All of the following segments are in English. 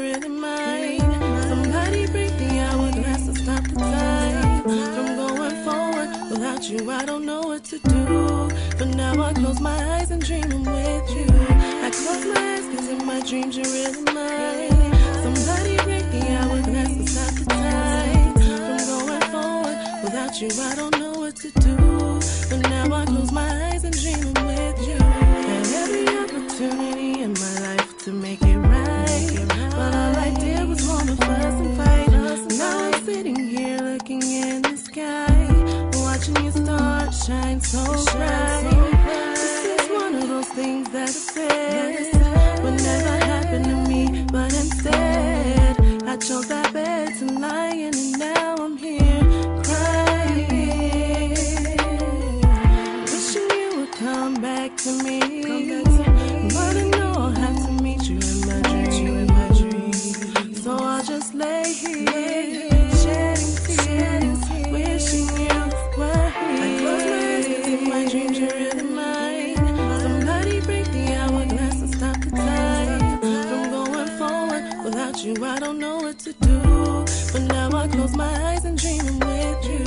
really mine. Somebody break the hourglass to stop the time from going forward. Without you, I don't know what to do. But now I close my eyes and dream I'm with you. I close my eyes cause in my dreams you're really mine. Somebody break the hourglass to stop the time from going forward. Without you, I don't know what to do. But now I close my eyes and dream I'm with you. And every opportunity in my life to make it right, but all I did was wanna fuss and fight. Now I'm sitting here looking in the sky, watching your stars shine so bright. This is one of those things that I said would never happen to me, but instead I chose that bed to lie in, and now I'm here crying, wishing you would come back to me. But I know I'll have to meet you in my dreams, so I'll just lay here shedding tears, wishing you were here. I close my eyes cause in my dreams you're really mine. Somebody break the hourglass and stop the time from going forward. Without you, I don't know what to do. But now I close my eyes and dream I'm with you.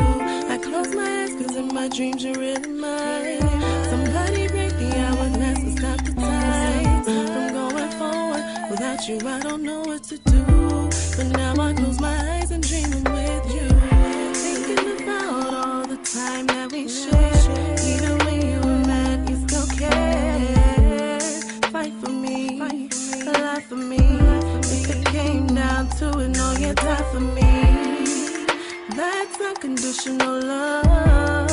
I close my eyes cause in my dreams you're really mine. Somebody break the hourglass and stop the time from going forward. Without you, I don't know what to do. But now I close my eyes and dream I'm with you. Thinking about all the time that we shared. Even when you were mad, you still cared. Fight for me, lie for me. If it came down to it, no, you die for me. That's unconditional love,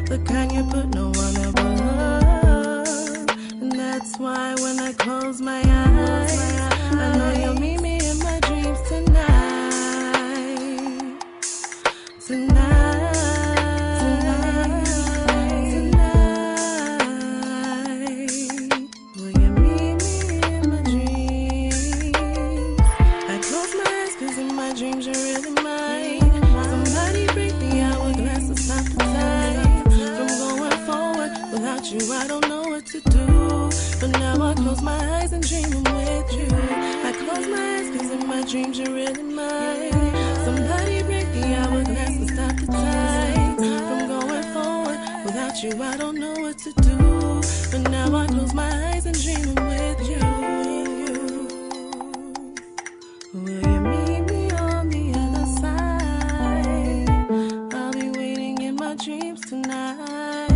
the kind you put no one above. And that's why when I close my eyes, I know you'll meet me in my dreams tonight. Will you meet me in my dreams? I close my eyes cause in my dreams you're really mine. Somebody break the hourglass and stop the time from going forward. Without you, I don't know what to do. But now I close my eyes and dream I'm with you. I close my eyes cause in my dreams you're really mine. Somebody break the hourglass and stop the time from going forward. Without you, I don't know what to do. But now I close my eyes and dream I'm with you. Will you meet me on the other side? I'll be waiting in my dreams tonight.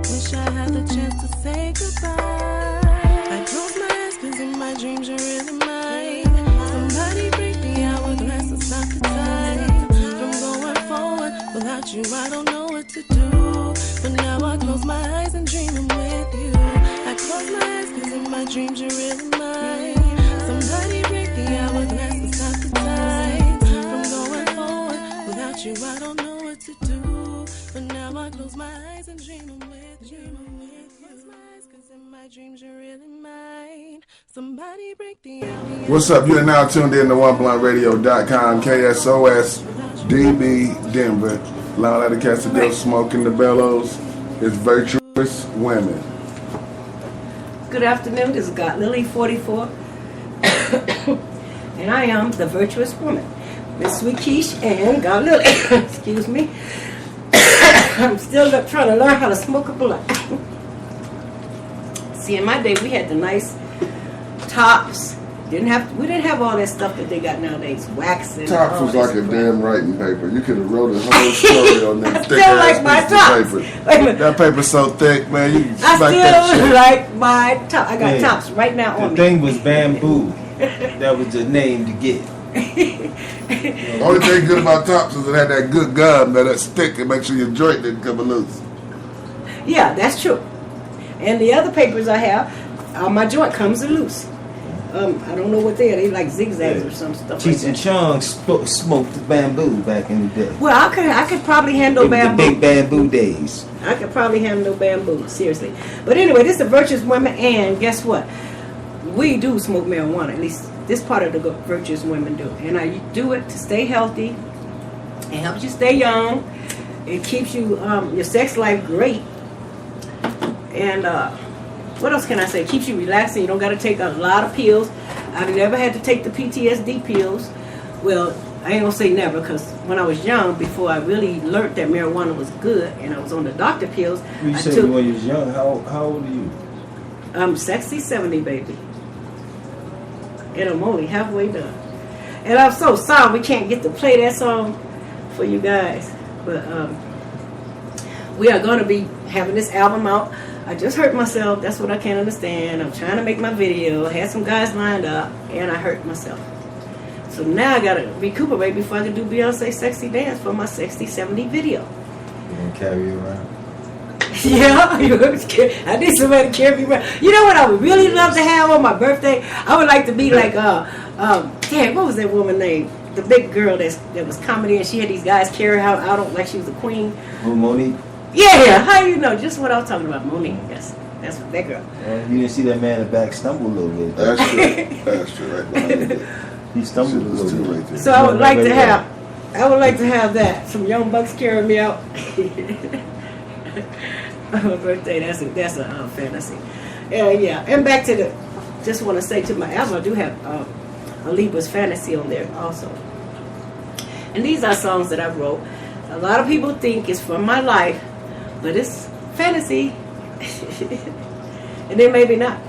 Wish I had the chance to say goodbye. I close my eyes cause in my dreams you're really mine. Somebody break the hourglass and stop the time from going forward. Without you, I don't know what to do. But now I close my eyes and dream I'm with you. I close my eyes cause in my dreams you're really mine. Somebody break the hourglass and stop the time from going forward. Without you, I don't know what to do. But now I close my eyes and dream I'm with you. Close my eyes cause in my dreams you're really mine. Somebody break the hourglass. What's up? You're now tuned in to OneBluntRadio.com. KSOS DB Denver. Loud at the Casadillo, smoking the bellows. It's Virtuous Women. Good afternoon, this is God Lily 44, and I am the Virtuous Woman, Miss Sweet Quiche and God Lily. Excuse me. I'm still trying to learn how to smoke a blunt. See, in my day, we had the nice tops. We didn't have all that stuff that they got nowadays. Wax and Tops was like a damn writing paper. You could have wrote a whole story on that thick still ass like my piece tops. of paper. Wait a minute. That paper's so thick, man. You can I smack that still shit. like my top. I got tops right now on The me. thing was bamboo. That was the name to get. The only thing good about Tops is it had that good gum that stick and make sure your joint didn't come loose. Yeah, that's true. And the other papers I have, my joint comes loose. I don't know what they are. They like zigzags or some stuff Cheech like and that. Chong smoked the bamboo back in the day. Well, I could probably handle The bamboo. big bamboo days. I could probably handle bamboo, seriously. But anyway, this is the Virtuous Women, and guess what? We do smoke marijuana, at least this part of the Virtuous Women do. And I do it to stay healthy. It helps you stay young. It keeps you your sex life great. And what else can I say? It keeps you relaxing. You don't got to take a lot of pills. I never had to take the PTSD pills. Well, I ain't gonna say never, because when I was young, before I really learned that marijuana was good, and I was on the doctor pills, You said when you was young. How old are you? I'm sexy 70, baby. And I'm only halfway done. And I'm so sorry we can't get to play that song for you guys. But we are going to be having this album out. I just hurt myself. That's what I can't understand. I'm trying to make my video. I had some guys lined up, and I hurt myself. So now I got to recuperate before I can do Beyonce's Sexy Dance for my Sexy 70 video. You gonna carry you around? Yeah, I need somebody to carry me around. You know what I would really love to have on my birthday? I would like to be like, damn, what was that woman's name? The big girl that was comedy, and she had these guys carry her out like she was a queen. Who, Monique? Yeah, how you know? Just what I was talking about, Monique. That's that girl. You didn't see that man in the back stumble a little bit. That's true. That's true. Right behind you. He stumbled a little bit. Right there. So I would like to have that. Some young bucks carrying me out. On my birthday, that's a fantasy. Yeah. And back to just want to say to my album, I do have a Libra's Fantasy on there also. And these are songs that I wrote. A lot of people think it's from my life, but it's fantasy. And then maybe not.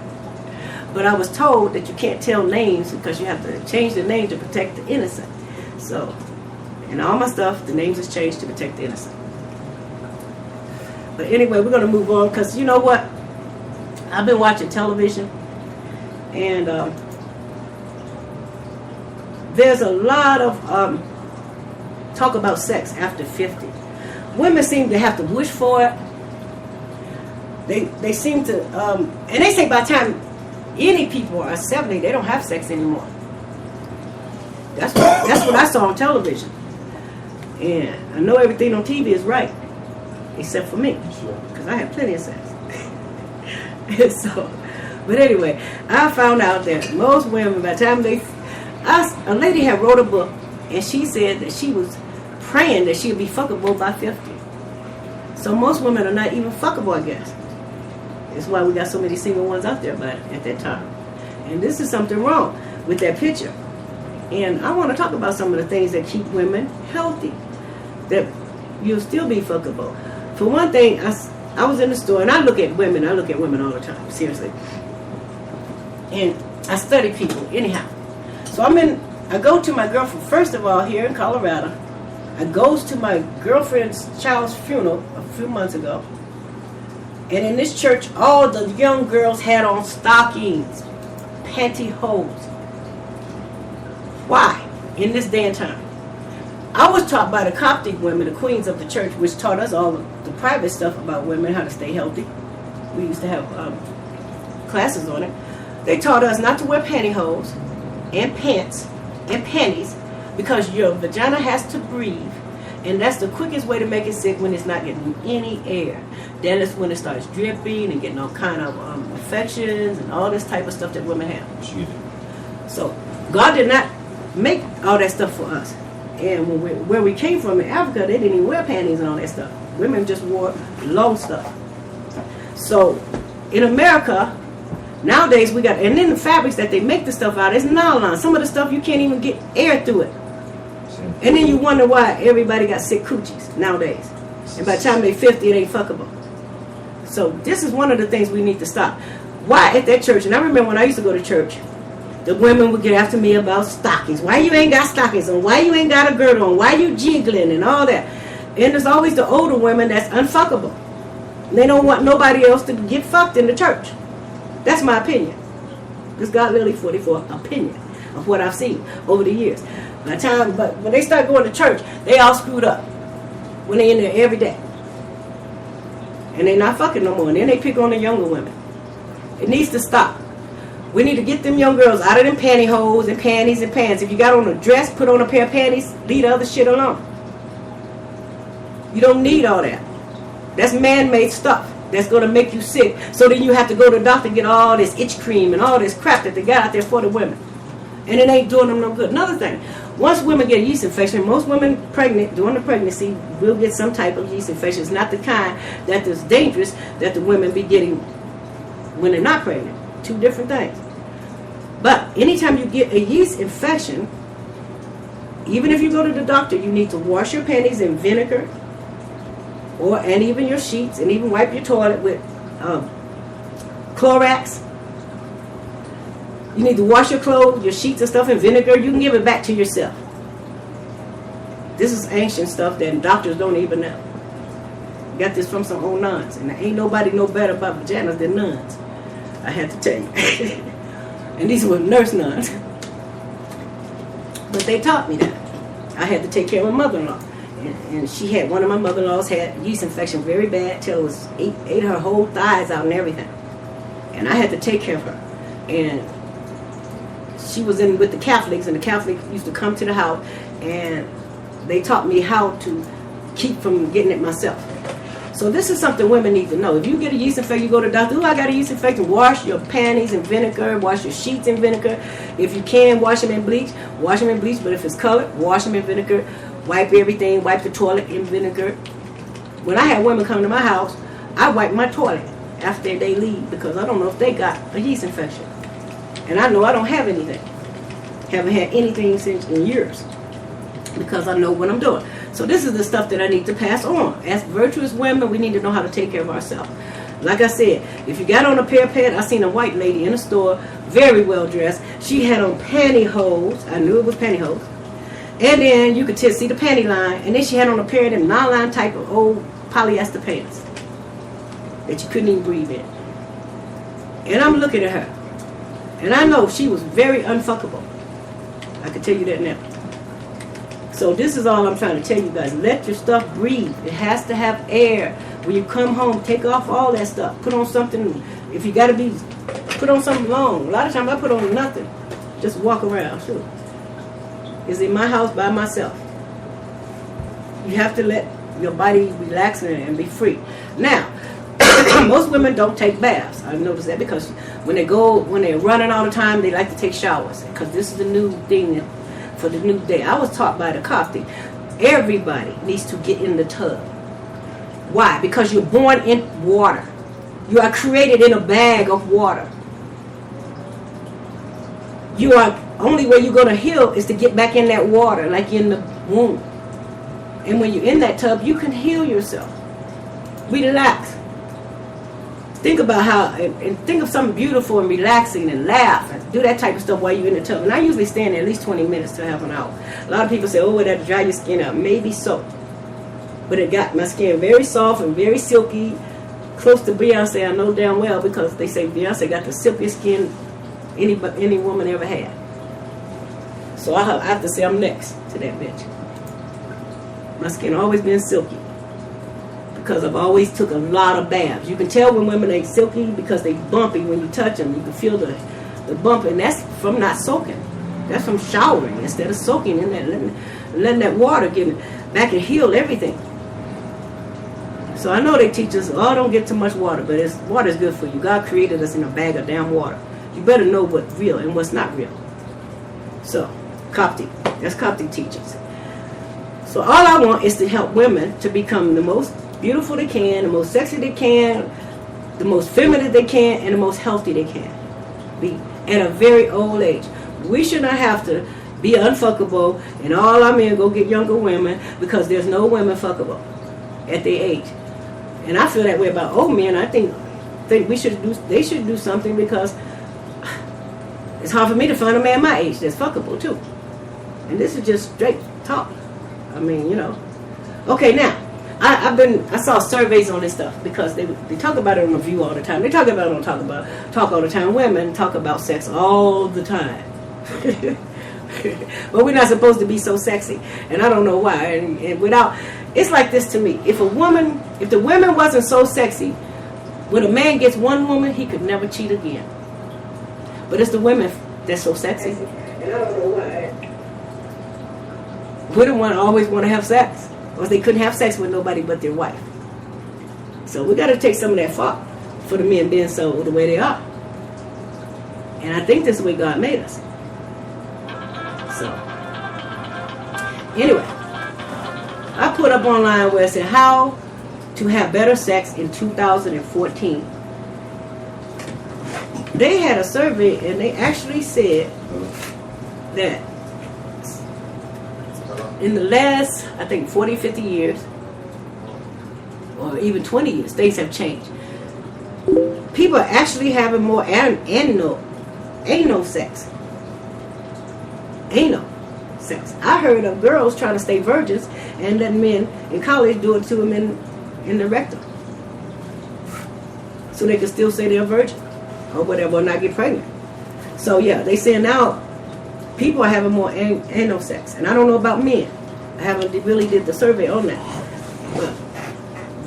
But I was told that you can't tell names because you have to change the name to protect the innocent. So, in all my stuff, the names is changed to protect the innocent. But anyway, we're going to move on because you know what? I've been watching television, and there's a lot of talk about sex after 50. Women seem to have to wish for it. They seem to, and they say by the time any people are 70, they don't have sex anymore. That's what I saw on television. And I know everything on TV is right, except for me, because I have plenty of sex. So, but anyway, I found out that most women, by the time a lady had wrote a book, and she said that she was praying that she'd be fuckable by 50. So most women are not even fuckable, I guess. That's why we got so many single ones out there at that time. And this is something wrong with that picture. And I want to talk about some of the things that keep women healthy, that you'll still be fuckable. For one thing, I was in the store, and I look at women all the time, seriously. And I study people, anyhow. So I go to my girlfriend, first of all, here in Colorado. I goes to my girlfriend's child's funeral a few months ago. And in this church, all the young girls had on stockings, pantyhose. Why? In this day and time. I was taught by the Coptic women, the queens of the church, which taught us all the private stuff about women, how to stay healthy. We used to have classes on it. They taught us not to wear pantyhose and pants and panties because your vagina has to breathe. And that's the quickest way to make it sick, when it's not getting any air. Then it's when it starts dripping and getting all kind of infections and all this type of stuff that women have. So God did not make all that stuff for us. And where we came from in Africa, they didn't even wear panties and all that stuff. Women just wore long stuff. So in America, nowadays we got, and then the fabrics that they make the stuff out is nylon. Some of the stuff you can't even get air through it. And then you wonder why everybody got sick coochies nowadays. And by the time they're 50, it ain't fuckable. So this is one of the things we need to stop. Why at that church, and I remember when I used to go to church, the women would get after me about stockings. Why you ain't got stockings on? Why you ain't got a girdle on? Why you jiggling and all that? And there's always the older women that's unfuckable. They don't want nobody else to get fucked in the church. That's my opinion. This God literally 44 opinion of what I've seen over the years. But when they start going to church, they all screwed up. When they in there every day. And they not fucking no more. And then they pick on the younger women. It needs to stop. We need to get them young girls out of them pantyhose and panties and pants. If you got on a dress, put on a pair of panties, leave the other shit alone. You don't need all that. That's man-made stuff that's going to make you sick. So then you have to go to the doctor and get all this itch cream and all this crap that they got out there for the women. And it ain't doing them no good. Another thing, once women get a yeast infection, most women pregnant during the pregnancy will get some type of yeast infection. It's not the kind that is dangerous that the women be getting when they're not pregnant. Two different things. But anytime you get a yeast infection, even if you go to the doctor, you need to wash your panties in vinegar, and even your sheets, and even wipe your toilet with Clorox. You need to wash your clothes, your sheets and stuff in vinegar. You can give it back to yourself. This is ancient stuff that doctors don't even know. Got this from some old nuns, and ain't nobody know better about vaginas than nuns. I had to tell you. And these were nurse nuns. But they taught me that. I had to take care of my mother-in-law. And she had, one of my mother-in-laws had yeast infection very bad till it was ate her whole thighs out and everything. And I had to take care of her. And she was in with the Catholics, and the Catholics used to come to the house, and they taught me how to keep from getting it myself. So this is something women need to know. If you get a yeast infection, you go to the doctor. I got a yeast infection. Wash your panties in vinegar. Wash your sheets in vinegar. If you can, wash them in bleach. Wash them in bleach. But if it's colored, wash them in vinegar. Wipe everything. Wipe the toilet in vinegar. When I had women come to my house, I wipe my toilet after they leave because I don't know if they got a yeast infection. And I know I don't have anything. Haven't had anything since in years because I know what I'm doing. So this is the stuff that I need to pass on. As virtuous women, we need to know how to take care of ourselves. Like I said, if you got on a pair of pants, I seen a white lady in a store, very well dressed. She had on pantyhose. I knew it was pantyhose. And then you could see the panty line. And then she had on a pair of them nylon type of old polyester pants that you couldn't even breathe in. And I'm looking at her. And I know she was very unfuckable. I can tell you that now. So this is all I'm trying to tell you guys. Let your stuff breathe. It has to have air. When you come home, take off all that stuff. Put on something. If you got to be, put on something long. A lot of times I put on nothing. Just walk around. Sure. It's in my house by myself. You have to let your body relax and be free. Now, most women don't take baths. I've noticed that because when they're running all the time, they like to take showers. Because this is the new thing for the new day. I was taught by the Coptic. Everybody needs to get in the tub. Why? Because you're born in water. You are created in a bag of water. You are, only way you're going to heal is to get back in that water, like in the womb. And when you're in that tub, you can heal yourself. Relax. Think about how, and think of something beautiful and relaxing and laugh and do that type of stuff while you're in the tub. And I usually stand there at least 20 minutes to half an hour. A lot of people say, oh, that'll dry your skin out. Maybe so. But it got my skin very soft and very silky, close to Beyonce. I know damn well because they say Beyonce got the silkiest skin any woman ever had. So I have to say I'm next to that bitch. My skin always been silky. Because I've always took a lot of baths. You can tell when women ain't silky because they bumpy when you touch them. You can feel the bump, and that's from not soaking. That's from showering instead of soaking in that, letting that water get back and heal everything. So I know they teach us, oh, don't get too much water, but water is good for you. God created us in a bag of damn water. You better know what's real and what's not real. So, Coptic. That's Coptic teachings. So all I want is to help women to become the most beautiful they can, the most sexy they can, the most feminine they can, and the most healthy they can be at a very old age. We should not have to be unfuckable and all our men go get younger women because there's no women fuckable at their age. And I feel that way about old men. I think they should do something because it's hard for me to find a man my age that's fuckable too. And this is just straight talk. I mean, you know. Okay, now. I saw surveys on this stuff because they talk about it on the View all the time. They talk about it on Talk all the time. Women talk about sex all the time. But we're not supposed to be so sexy. And I don't know why. And without, it's like this to me. If the women wasn't so sexy, when a man gets one woman, he could never cheat again. But it's the women that's so sexy. And I don't know why. Women always want to have sex. Or they couldn't have sex with nobody but their wife. So we got to take some of that fault for the men being so the way they are. And I think this is the way God made us. So, anyway, I put up online where it said how to have better sex in 2014. they had a survey and they actually said that in the last, I think, 40, 50 years, or even 20 years, things have changed. People are actually having more anal sex. Anal sex. I heard of girls trying to stay virgins and letting men in college do it to them in the rectum, so they can still say they're a virgin or whatever, or not get pregnant. So yeah, they say now people are having more anal sex, and I don't know about men. I haven't really did the survey on that. But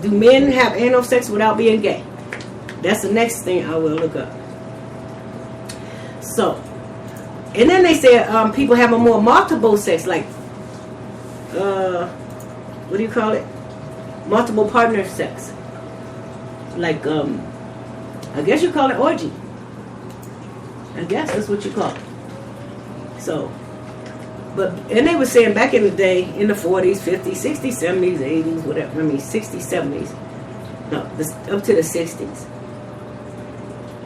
do men have anal sex without being gay? That's the next thing I will look up. So, and then they said people having more multiple sex, like what do you call it? Multiple partner sex. Like I guess you call it orgy. I guess that's what you call it. So, and they were saying back in the day, in the 40s, 50s, 60s, 70s, 80s, whatever. I mean, 60s, 70s. No, up to the 60s.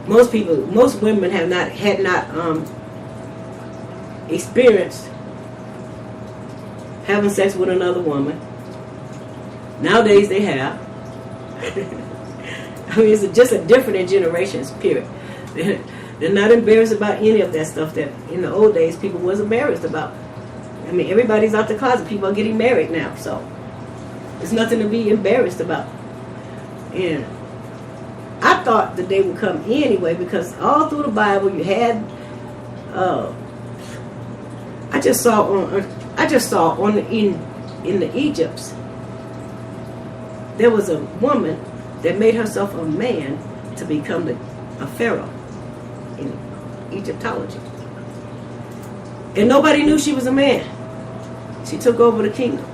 Most women had not experienced having sex with another woman. Nowadays they have. I mean, it's just a different in generations, period. They're not embarrassed about any of that stuff that in the old days people was embarrassed about. I mean, everybody's out the closet. People are getting married now, so there's nothing to be embarrassed about. And I thought the day would come anyway, because all through the Bible you had. I just saw in the Egypts there was a woman that made herself a man to become a pharaoh in Egyptology. And nobody knew she was a man. She took over the kingdom.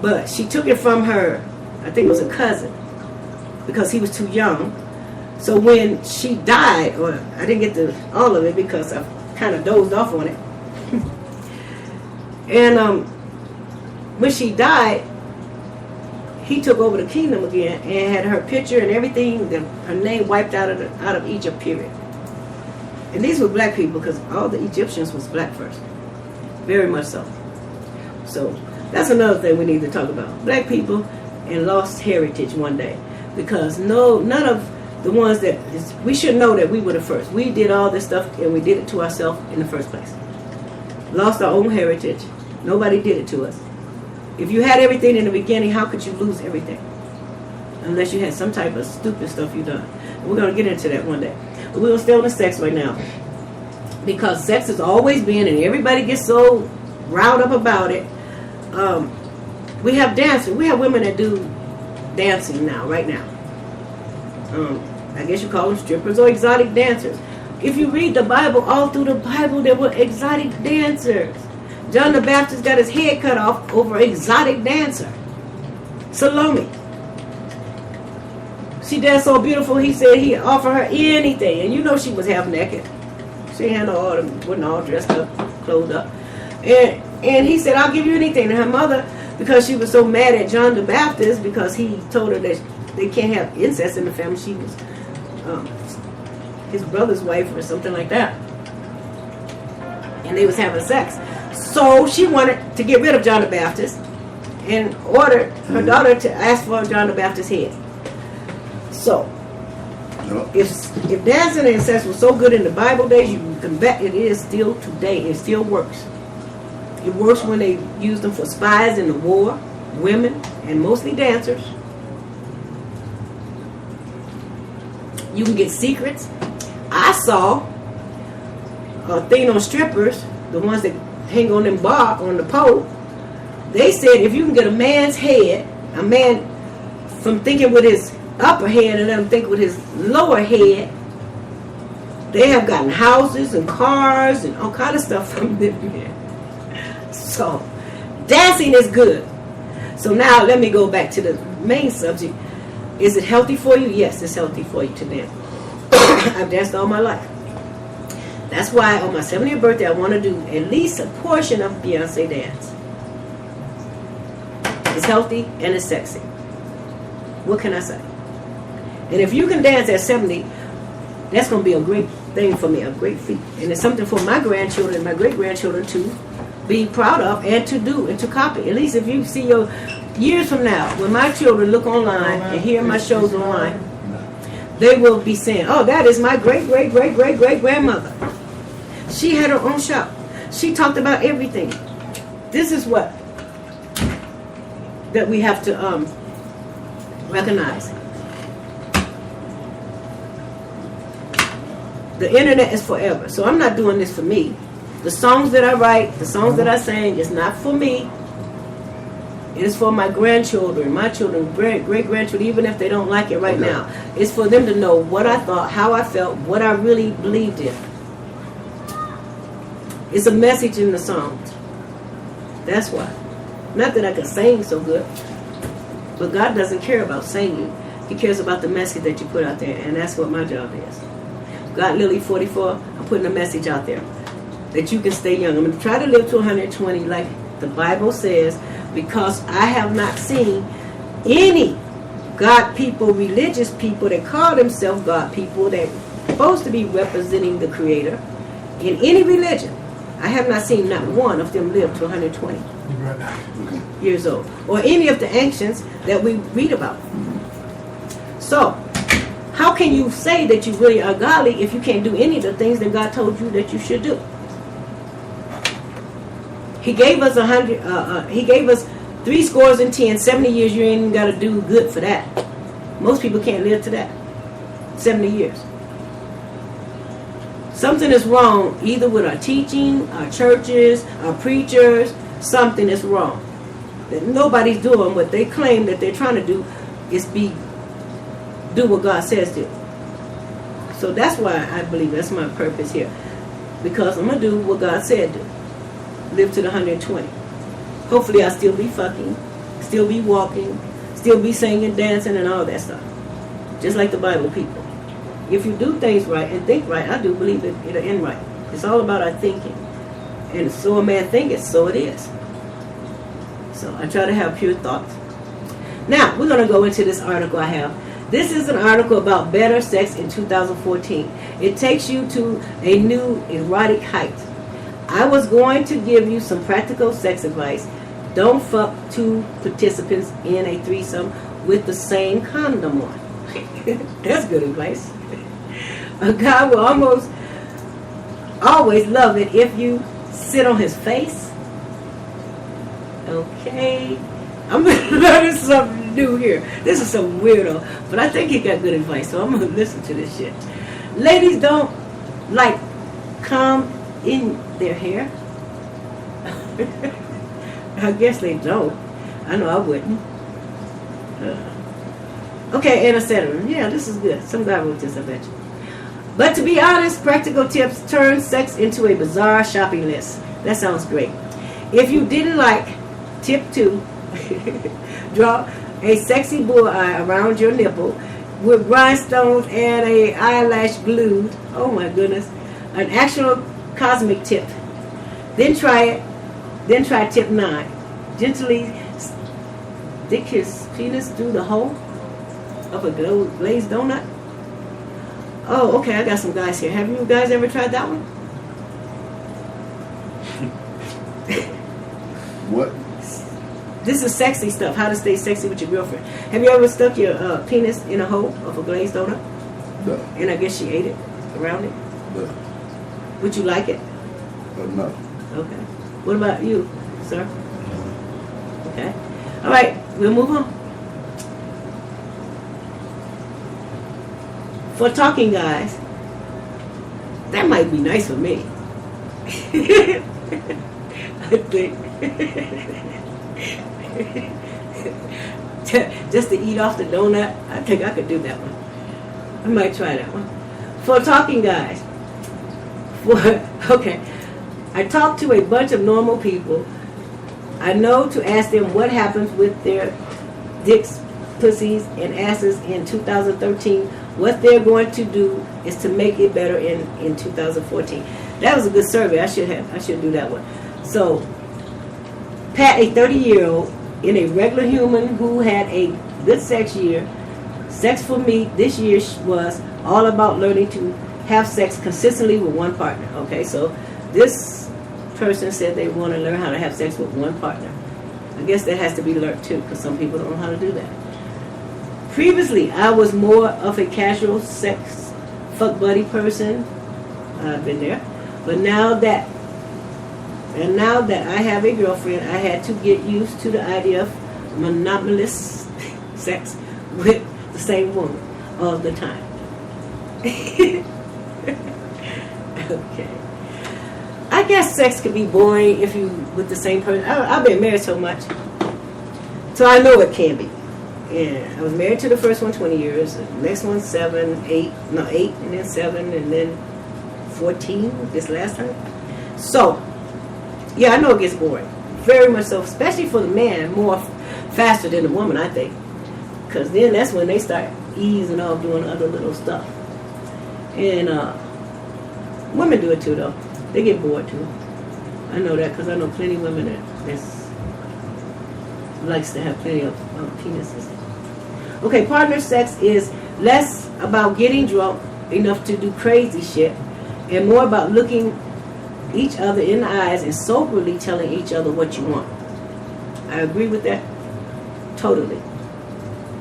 But she took it from her, I think it was a cousin, because he was too young. So when she died, or I didn't get to all of it because I kind of dozed off on it. And when she died, he took over the kingdom again and had her picture and everything, her name wiped out of Egypt, period. And these were black people, because all the Egyptians was black first. Very much so. So that's another thing we need to talk about. Black people and lost heritage one day. Because none of the ones we should know that we were the first. We did all this stuff and we did it to ourselves in the first place. Lost our own heritage. Nobody did it to us. If you had everything in the beginning, how could you lose everything? Unless you had some type of stupid stuff you done. And we're going to get into that one day. But we're going to stay on the sex right now. Because sex has always been, and everybody gets so riled up about it. We have dancing. We have women that do dancing now, right now. I guess you call them strippers or exotic dancers. If you read the Bible, all through the Bible, there were exotic dancers. John the Baptist got his head cut off over exotic dancer. Salome. She danced so beautiful, he said he'd offer her anything. And you know she was half naked. She had wasn't all dressed up, clothed up. And he said, I'll give you anything. And her mother, because she was so mad at John the Baptist, because he told her that they can't have incest in the family. She was his brother's wife or something like that. And they was having sex. So she wanted to get rid of John the Baptist and ordered her daughter to ask for John the Baptist's head. So, if dancing and sex was so good in the Bible days, you can bet it is still today. It still works. It works when they use them for spies in the war, women, and mostly dancers. You can get secrets. I saw a thing on strippers, the ones that hang on them bar on the pole. They said if you can get a man's head, a man from thinking with his upper head and let him think with his lower head, they have gotten houses and cars and all kind of stuff from them. So dancing is good. So now let me go back to the main subject. Is it healthy for you? Yes, it's healthy for you to dance. I've danced all my life. That's why on my 70th birthday I want to do at least a portion of Beyonce dance. It's healthy and it's sexy. What can I say? And if you can dance at 70, That's going to be a great thing for me, a great feat. And it's something for my grandchildren and my great-grandchildren to be proud of and to do and to copy. At least if you see your years from now, when my children look online and hear my shows online, they will be saying, oh, that is my great-great-great-great-great-grandmother. She had her own shop. She talked about everything. This is what that we have to recognize. The internet is forever. So I'm not doing this for me. The songs that I write, the songs that I sing is not for me. It is for my grandchildren, my children, great-grandchildren, even if they don't like it right now. It's for them to know what I thought, how I felt, what I really believed in. It's a message in the songs. That's why. Not that I can sing so good, but God doesn't care about singing. He cares about the message that you put out there, and that's what my job is. God, Lily, 44, I'm putting a message out there that you can stay young. I'm going to try to live to 120 like the Bible says, because I have not seen any God people, religious people that call themselves God people that are supposed to be representing the Creator in any religion. I have not seen not one of them live to 120 years old, or any of the ancients that we read about. So, how can you say that you really are godly if you can't do any of the things that God told you that you should do? He gave us 100. He gave us 70 years. You ain't even got to do good for that. Most people can't live to that. 70 years. Something is wrong either with our teaching, our churches, our preachers. Something is wrong. That nobody's doing what they claim that they're trying to do is do what God says do. So that's why I believe that's my purpose here. Because I'm going to do what God said do. Live to the 120. Hopefully I'll still be fucking, still be walking, still be singing, dancing, and all that stuff. Just like the Bible people. If you do things right and think right, I do believe it'll end right. It's all about our thinking. And so a man thinketh, so it is. So I try to have pure thoughts. Now, we're going to go into this article I have. This is an article about better sex in 2014. It takes you to a new erotic height. I was going to give you some practical sex advice. Don't fuck two participants in a threesome with the same condom on. That's good advice. A guy will always love it if you sit on his face. Okay. I'm learning something new here. This is some weirdo, but I think he got good advice, so I'm going to listen to this shit. Ladies don't comb in their hair. I guess they don't. I know I wouldn't. Okay, and etc. Yeah, this is good. Some guy wrote this, I bet you. But to be honest, practical tips turn sex into a bizarre shopping list. That sounds great. If you didn't like tip 2, draw a sexy bullseye around your nipple with rhinestones and a eyelash glued. Oh my goodness. An actual cosmic tip. Then try it. Then try tip 9. Gently stick his penis through the hole of a glazed donut. Oh, okay, I got some guys here. Have you guys ever tried that one? What? This is sexy stuff. How to stay sexy with your girlfriend. Have you ever stuck your penis in a hole of a glazed donut? No. And I guess she ate it around it? No. Would you like it? No. Okay. What about you, sir? Okay. All right, we'll move on. For talking guys, that might be nice for me. I think. Just to eat off the donut, I think I could do that one. I might try that one. For talking guys, okay, I talked to a bunch of normal people. I know to ask them what happens with their dicks, pussies, and asses in 2013. What they're going to do is to make it better in 2014. That was a good survey. I should do that one. So, Pat, a 30-year-old in a regular human who had a good sex year, Sex for me this year was all about learning to have sex consistently with one partner. Okay, so this person said they want to learn how to have sex with one partner. I guess that has to be learned too, because some people don't know how to do that. Previously, I was more of a casual sex fuck buddy person. I've been there. But now that I have a girlfriend, I had to get used to the idea of monogamous sex with the same woman all the time. Okay. I guess sex can be boring if you with the same person. I've been married so much, so I know it can be. Yeah, I was married to the first one 20 years. The next one 8, and then 7, and then 14 this last time. So, yeah, I know it gets boring. Very much so, especially for the man, more faster than the woman, I think. Because then that's when they start easing off doing other little stuff. And women do it too, though. They get bored too. I know that because I know plenty of women that likes to have plenty of penises. Okay, partner sex is less about getting drunk enough to do crazy shit and more about looking each other in the eyes and soberly telling each other what you want. I agree with that totally.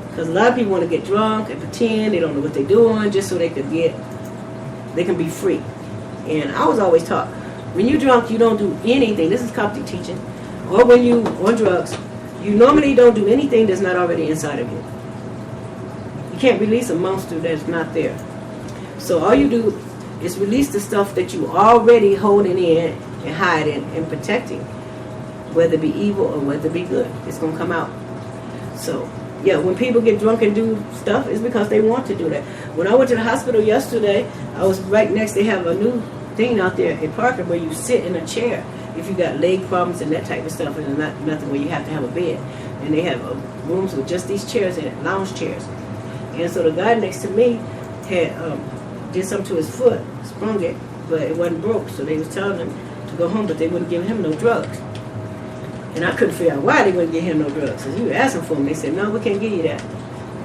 Because a lot of people want to get drunk and pretend they don't know what they're doing just so they can be free. And I was always taught, when you're drunk, you don't do anything. This is Coptic teaching. Or when you on drugs, you normally don't do anything that's not already inside of you. You can't release a monster that's not there. So all you do is release the stuff that you already holding in and hiding and protecting, whether it be evil or whether it be good. It's going to come out. So, yeah, when people get drunk and do stuff, it's because they want to do that. When I went to the hospital yesterday, I was right next. They have a new thing out there in Parker where you sit in a chair if you got leg problems and that type of stuff, and nothing where you have to have a bed. And they have rooms with just these chairs in it, lounge chairs. And so the guy next to me had did something to his foot, sprung it, but it wasn't broke. So they was telling him to go home, but they wouldn't give him no drugs. And I couldn't figure out why they wouldn't give him no drugs. So you asking for them, they said, no, we can't give you that.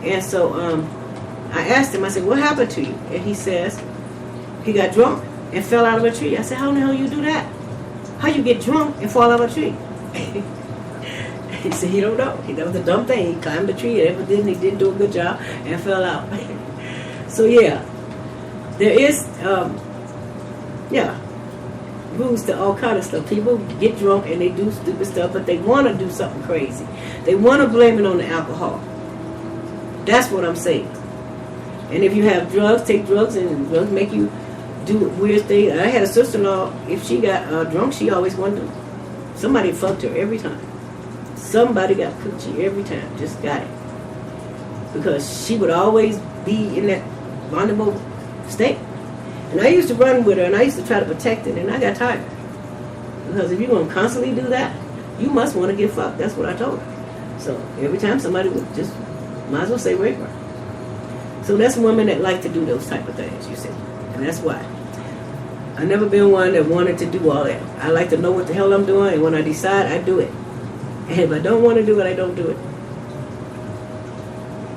And so I asked him, I said, what happened to you? And he says, he got drunk and fell out of a tree. I said, how in the hell you do that? How you get drunk and fall out of a tree? He said, he don't know. That was a dumb thing. He climbed the tree and evidently didn't do a good job and fell out. So yeah, there is, rules to all kind of stuff. People get drunk and they do stupid stuff, but they want to do something crazy. They want to blame it on the alcohol. That's what I'm saying. And if you have drugs, take drugs, and drugs make you do weird things. I had a sister-in-law, if she got drunk, she always wanted to, somebody fucked her every time. Somebody got coochie every time, just got it. Because she would always be in that vulnerable state. And I used to run with her, and I used to try to protect it, and I got tired. Because if you're going to constantly do that, you must want to get fucked. That's what I told her. So every time somebody would just, might as well say rape her. So that's women that like to do those type of things, you see. And that's why. I've never been one that wanted to do all that. I like to know what the hell I'm doing, and when I decide, I do it. And if I don't want to do it, I don't do it.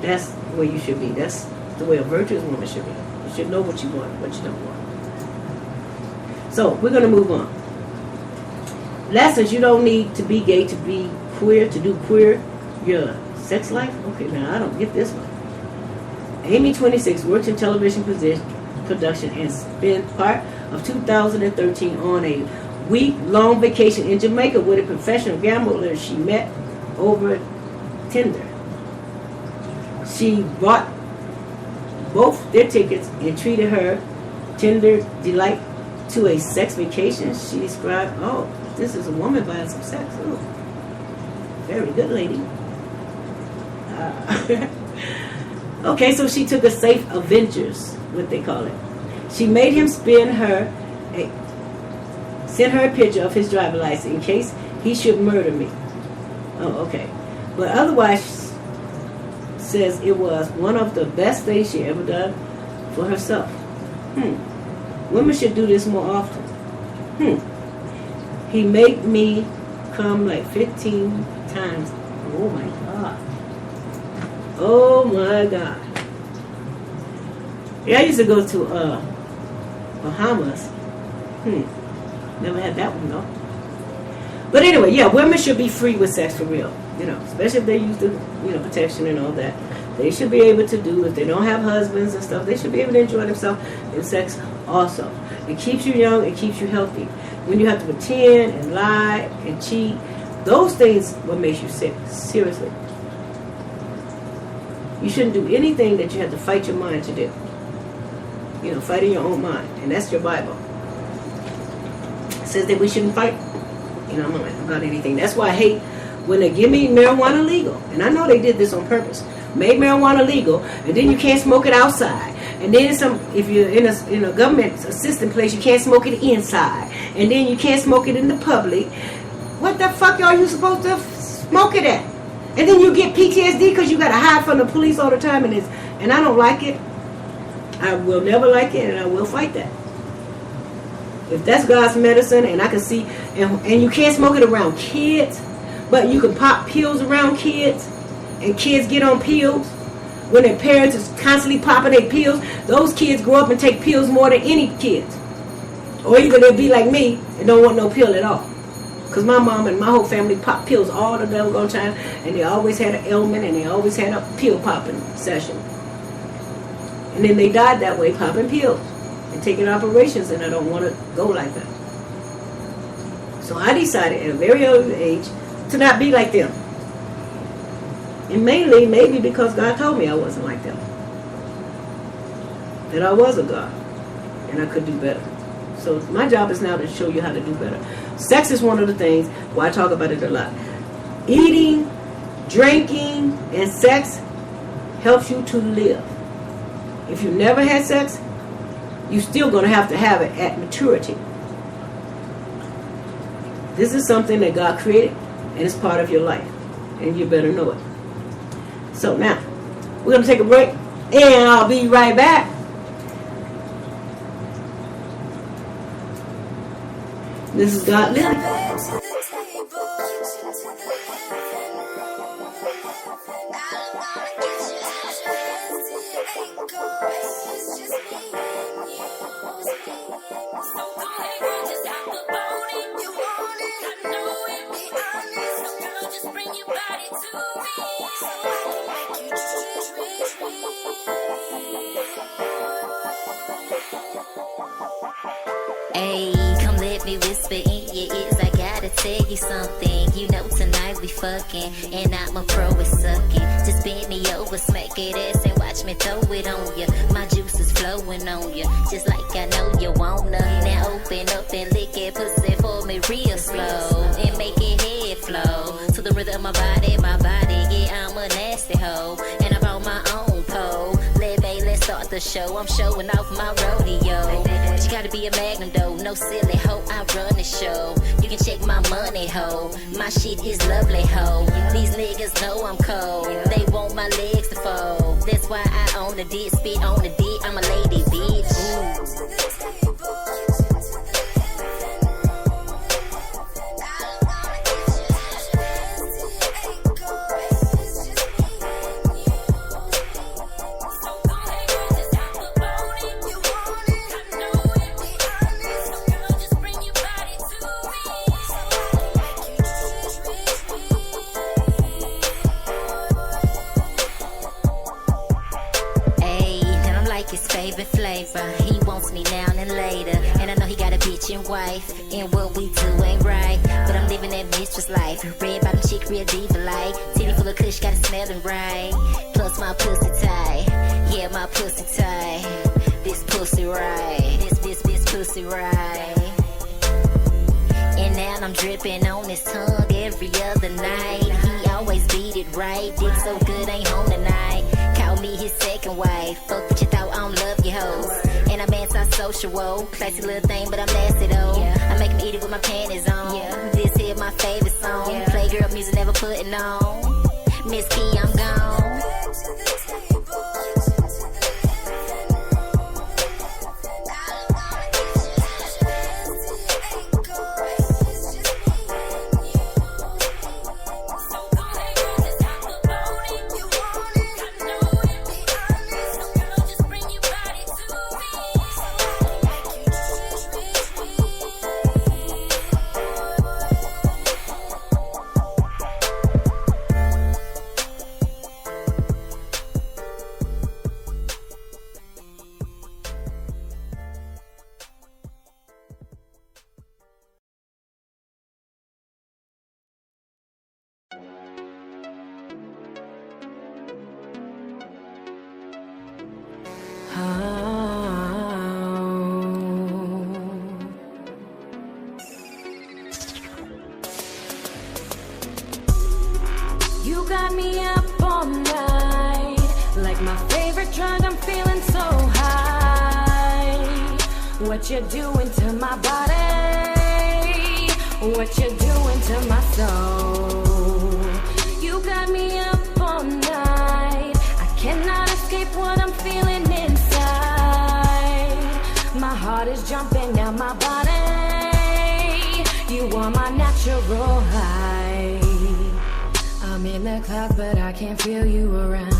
That's where you should be. That's the way a virtuous woman should be. You should know what you want and what you don't want. So, we're going to move on. Lessons, you don't need to be gay to be queer, to do queer your sex life. Okay, now I don't get this one. Amy, 26, works in television production and spent part of 2013 on a week-long vacation in Jamaica with a professional gambler she met over Tinder. She bought both their tickets and treated her Tinder delight to a sex vacation. She described, oh, this is a woman buying some sex. Oh, very good lady. Okay, so she took a safe Avengers, what they call it. She made him send her a picture of his driver's license in case he should murder me. Oh, okay. But otherwise, says it was one of the best things she ever done for herself. Women should do this more often. He made me come like 15 times. Oh my God. Oh my God. Yeah, I used to go to Bahamas. Never had that one though. But anyway, yeah, women should be free with sex for real. You know, especially if they use the protection and all that. They should be able to do, if they don't have husbands and stuff, they should be able to enjoy themselves in sex also. It keeps you young, it keeps you healthy. When you have to pretend and lie and cheat, those things what makes you sick. Seriously. You shouldn't do anything that you have to fight your mind to do. You know, fight in your own mind. And that's your Bible. It says that we shouldn't fight, about anything. That's why I hate when they give me marijuana legal. And I know they did this on purpose. Made marijuana legal, and then you can't smoke it outside. And then if you're in a government assistant place, you can't smoke it inside. And then you can't smoke it in the public. What the fuck are you supposed to smoke it at? And then you get PTSD because you got to hide from the police all the time. And I don't like it. I will never like it, and I will fight that. If that's God's medicine, and I can see, and you can't smoke it around kids, but you can pop pills around kids, and kids get on pills when their parents is constantly popping their pills. Those kids grow up and take pills more than any kids. Or either they'll be like me and don't want no pill at all. Because my mom and my whole family popped pills all the doggone time, and they always had an ailment, and they always had a pill popping session. And then they died that way, popping pills and taking operations, and I don't want to go like that. So I decided at a very early age to not be like them. And mainly, maybe because God told me I wasn't like them. That I was a God. And I could do better. So my job is now to show you how to do better. Sex is one of the things why I talk about it a lot. Eating, drinking, and sex helps you to live. If you never had sex, you're still going to have it at maturity. This is something that God created, and it's part of your life. And you better know it. So now, we're going to take a break, and I'll be right back. This is God Living. Ayy, come let me whisper in your ears. I gotta tell you something. You know tonight we fucking, and I'm a pro at sucking. Just bend me over, smack it ass, and watch me throw it on you. My juice is flowing on you, just like I know you wanna. Now open up and lick it pussy for me real slow, and make it head flow to the rhythm of my body. Yeah, I'm a nasty hoe, and I brought my own pole. Let's start the show. I'm showing off my rodeo. But you gotta be a magnum though, no silly hoe. I run the show. You can check my money hoe. My shit is lovely hoe. These niggas know I'm cold. They want my legs to fold. That's why I own the dick, spit on the dick. I'm a lady bitch. Ooh. His favorite flavor, he wants me now and later. And I know he got a bitch and wife, and what we do ain't right. But I'm living that mistress life. Red bottom chick, real diva like. Titty full of kush, got it smelling right. Plus my pussy tight, yeah, my pussy tight. This pussy right, this pussy right. And now I'm dripping on his tongue every other night. He always beat it right, dick so good ain't home tonight. Call me his second wife. Fuck what you thought, I don't love you hoes. And I'm anti-social, classy little thing, but I'm nasty though. I make him eat it with my panties on. This here my favorite song. Playgirl music never putting on. Miss Key, I'm gone. You got me up all night, like my favorite drug, I'm feeling so high. What you doing to my body? What you doing to my soul? You got me up all night, I cannot escape what I'm feeling inside. My heart is jumping down my body. You are my natural high. I'm in the clouds, but I can't feel you around.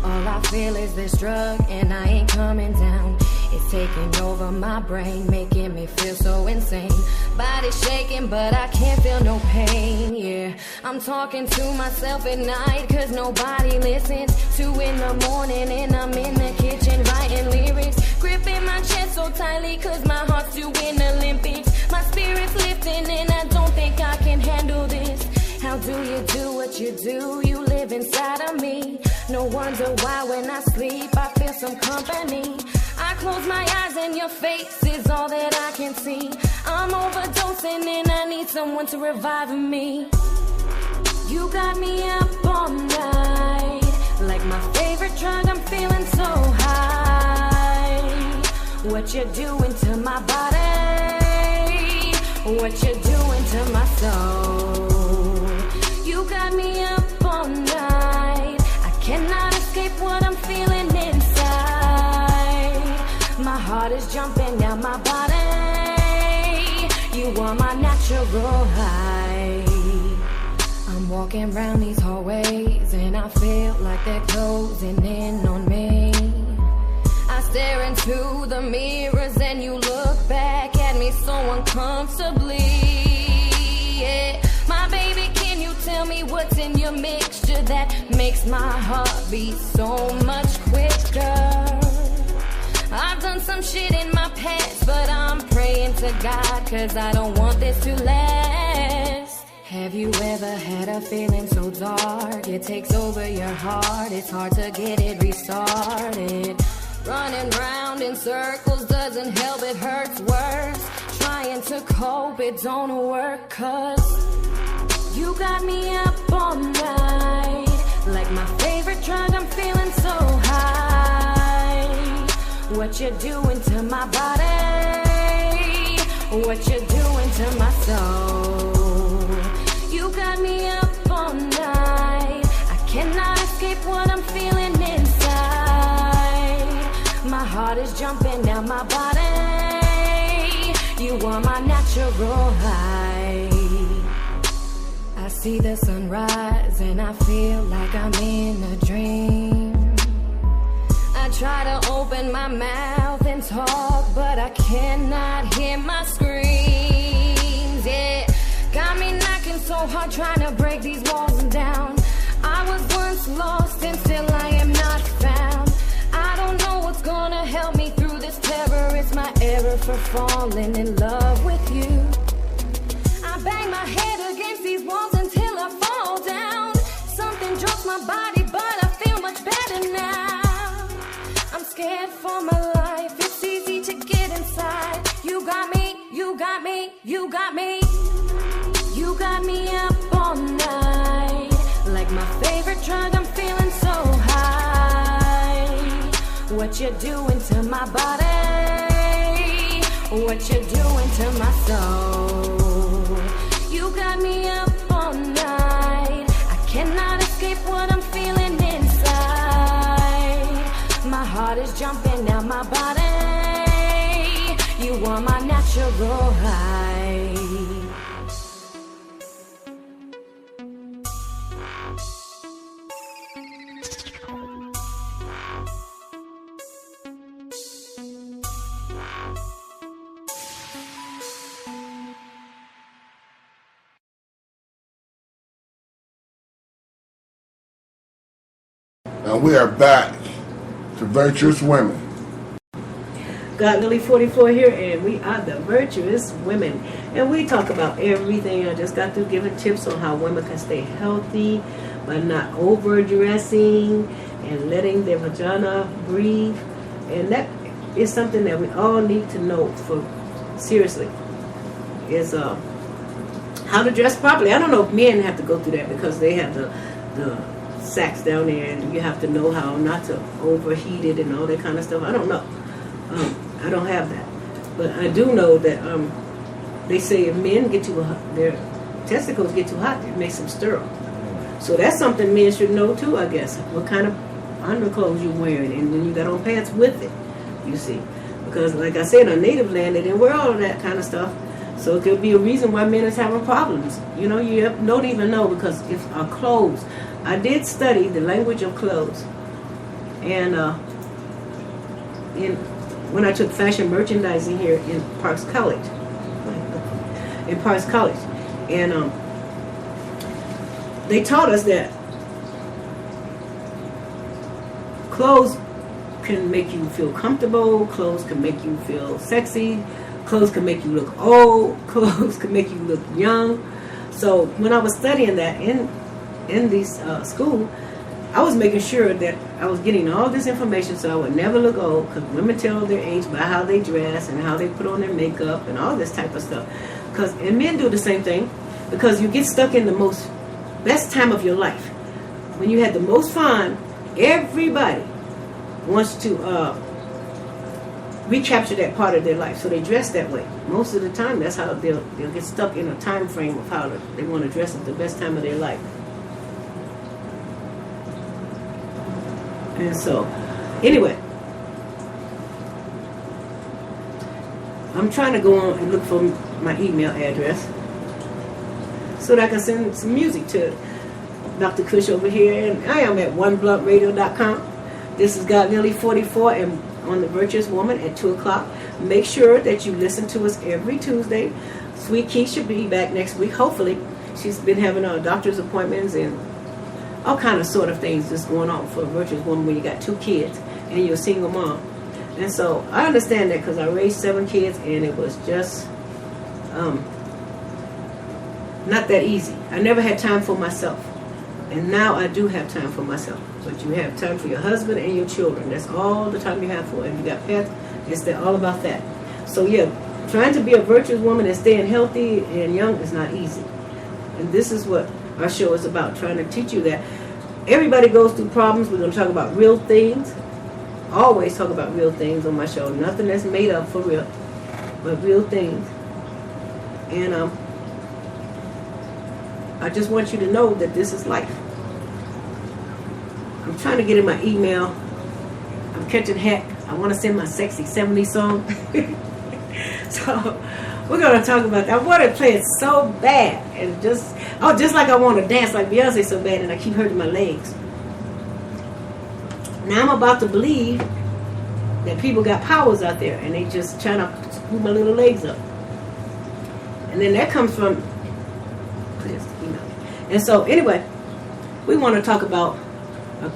All I feel is this drug, and I ain't coming down. It's taking over my brain, making me feel so insane. Body shaking, but I can't feel no pain, yeah. I'm talking to myself at night, cause nobody listens. 2 in the morning, and I'm in the kitchen writing lyrics. Gripping my chest so tightly, cause my heart's doing Olympics. My spirit's lifting, and I don't think I can handle this. How do you do what you do? You live inside of me. No wonder why when I sleep I feel some company. I close my eyes and your face is all that I can see. I'm overdosing and I need someone to revive me. You got me up all night, like my favorite drug, I'm feeling so high. What you doing to my body? What you doing to my soul? You got me up all night, I cannot escape what I'm feeling inside. My heart is jumping down my body. You are my natural high. I'm walking around these hallways and I feel like they're closing in on me. I stare into the mirrors and you look back at me so uncomfortably, yeah. My baby, can you tell me what's in your mixture that makes my heart beat so much quicker? I've done some shit in my past, but I'm praying to God, cause I don't want this to last. Have you ever had a feeling so dark, it takes over your heart, it's hard to get it restarted? Running round in circles doesn't help, it hurts worse. Trying to cope, it don't work, cause you got me up all night, like my favorite drug, I'm feeling so high. What you doing to my body? What you doing to my soul? You got me up all night, I cannot escape what I'm feeling inside. My heart is jumping down my body. You are my natural high. I see the sunrise and I feel like I'm in a dream. I try to open my mouth and talk, but I cannot hear my screams, yeah. Got me knocking so hard trying to break these walls down. I was once lost and still I am not found. I don't know what's gonna help me through this terror. It's my error for falling in love with you. I bang my head against these walls until I fall down. Something drops my body, but I feel much better now. I'm scared for my life, it's easy to get inside. You got me, you got me, you got me. You got me up all night, like my favorite drug, I'm feeling so high. What you doing to my body? What you doing to my soul? You got me up all night, I cannot escape what I'm feeling inside. My heart is jumping down my body. You are my natural high. And we are back to Virtuous Women. Got Lily 44 here, and we are the Virtuous Women. And we talk about everything. I just got through giving tips on how women can stay healthy by not overdressing and letting their vagina breathe. And that is something that we all need to know for, seriously, is how to dress properly. I don't know if men have to go through that because they have the sacs down there, and you have to know how not to overheat it and all that kind of stuff. I don't know. I don't have that, but I do know that they say if men get too hot, their testicles get too hot, it makes them sterile. So that's something men should know too, I guess. What kind of underclothes you're wearing, and when you got on pants with it, you see. Because like I said, on native land, they didn't wear all of that kind of stuff. So it could be a reason why men is having problems. You know, you don't even know, because if our clothes, I did study the language of clothes, and when I took fashion merchandising here in Parks College, and they taught us that clothes can make you feel comfortable, clothes can make you feel sexy, clothes can make you look old, clothes can make you look young. So when I was studying that in this school, I was making sure that I was getting all this information so I would never look old, because women tell their age by how they dress and how they put on their makeup and all this type of stuff. And men do the same thing, because you get stuck in the best time of your life. When you had the most fun, everybody wants to recapture that part of their life, so they dress that way. Most of the time, that's how they'll get stuck in a time frame of how they want to dress at the best time of their life. And so, anyway, I'm trying to go on and look for my email address so that I can send some music to Dr. Kush over here. And I am at onebluntradio.com. This is God Lily 44 and on the Virtuous Woman at 2 o'clock. Make sure that you listen to us every Tuesday. Sweet Key should be back next week, hopefully. She's been having doctor's appointments and all kind of sort of things just going on for a virtuous woman when you got 2 kids and you're a single mom. And so I understand that, because I raised 7 kids and it was just not that easy. I never had time for myself, and now I do have time for myself. But you have time for your husband and your children. That's all the time you have for it. And you got pets, it's all about that. So yeah, trying to be a virtuous woman and staying healthy and young is not easy. And this is what our show is about, trying to teach you that everybody goes through problems. We're going to talk about real things. Always talk about real things on my show. Nothing that's made up for real, but real things. And I just want you to know that this is life. I'm trying to get in my email. I'm catching heck. I want to send my sexy 70s song. So we're going to talk about that. I want to play it so bad, and just like I want to dance like Beyonce so bad, and I keep hurting my legs. Now I'm about to believe that people got powers out there, and they just trying to screw my little legs up. And then that comes from, and so anyway, we want to talk about,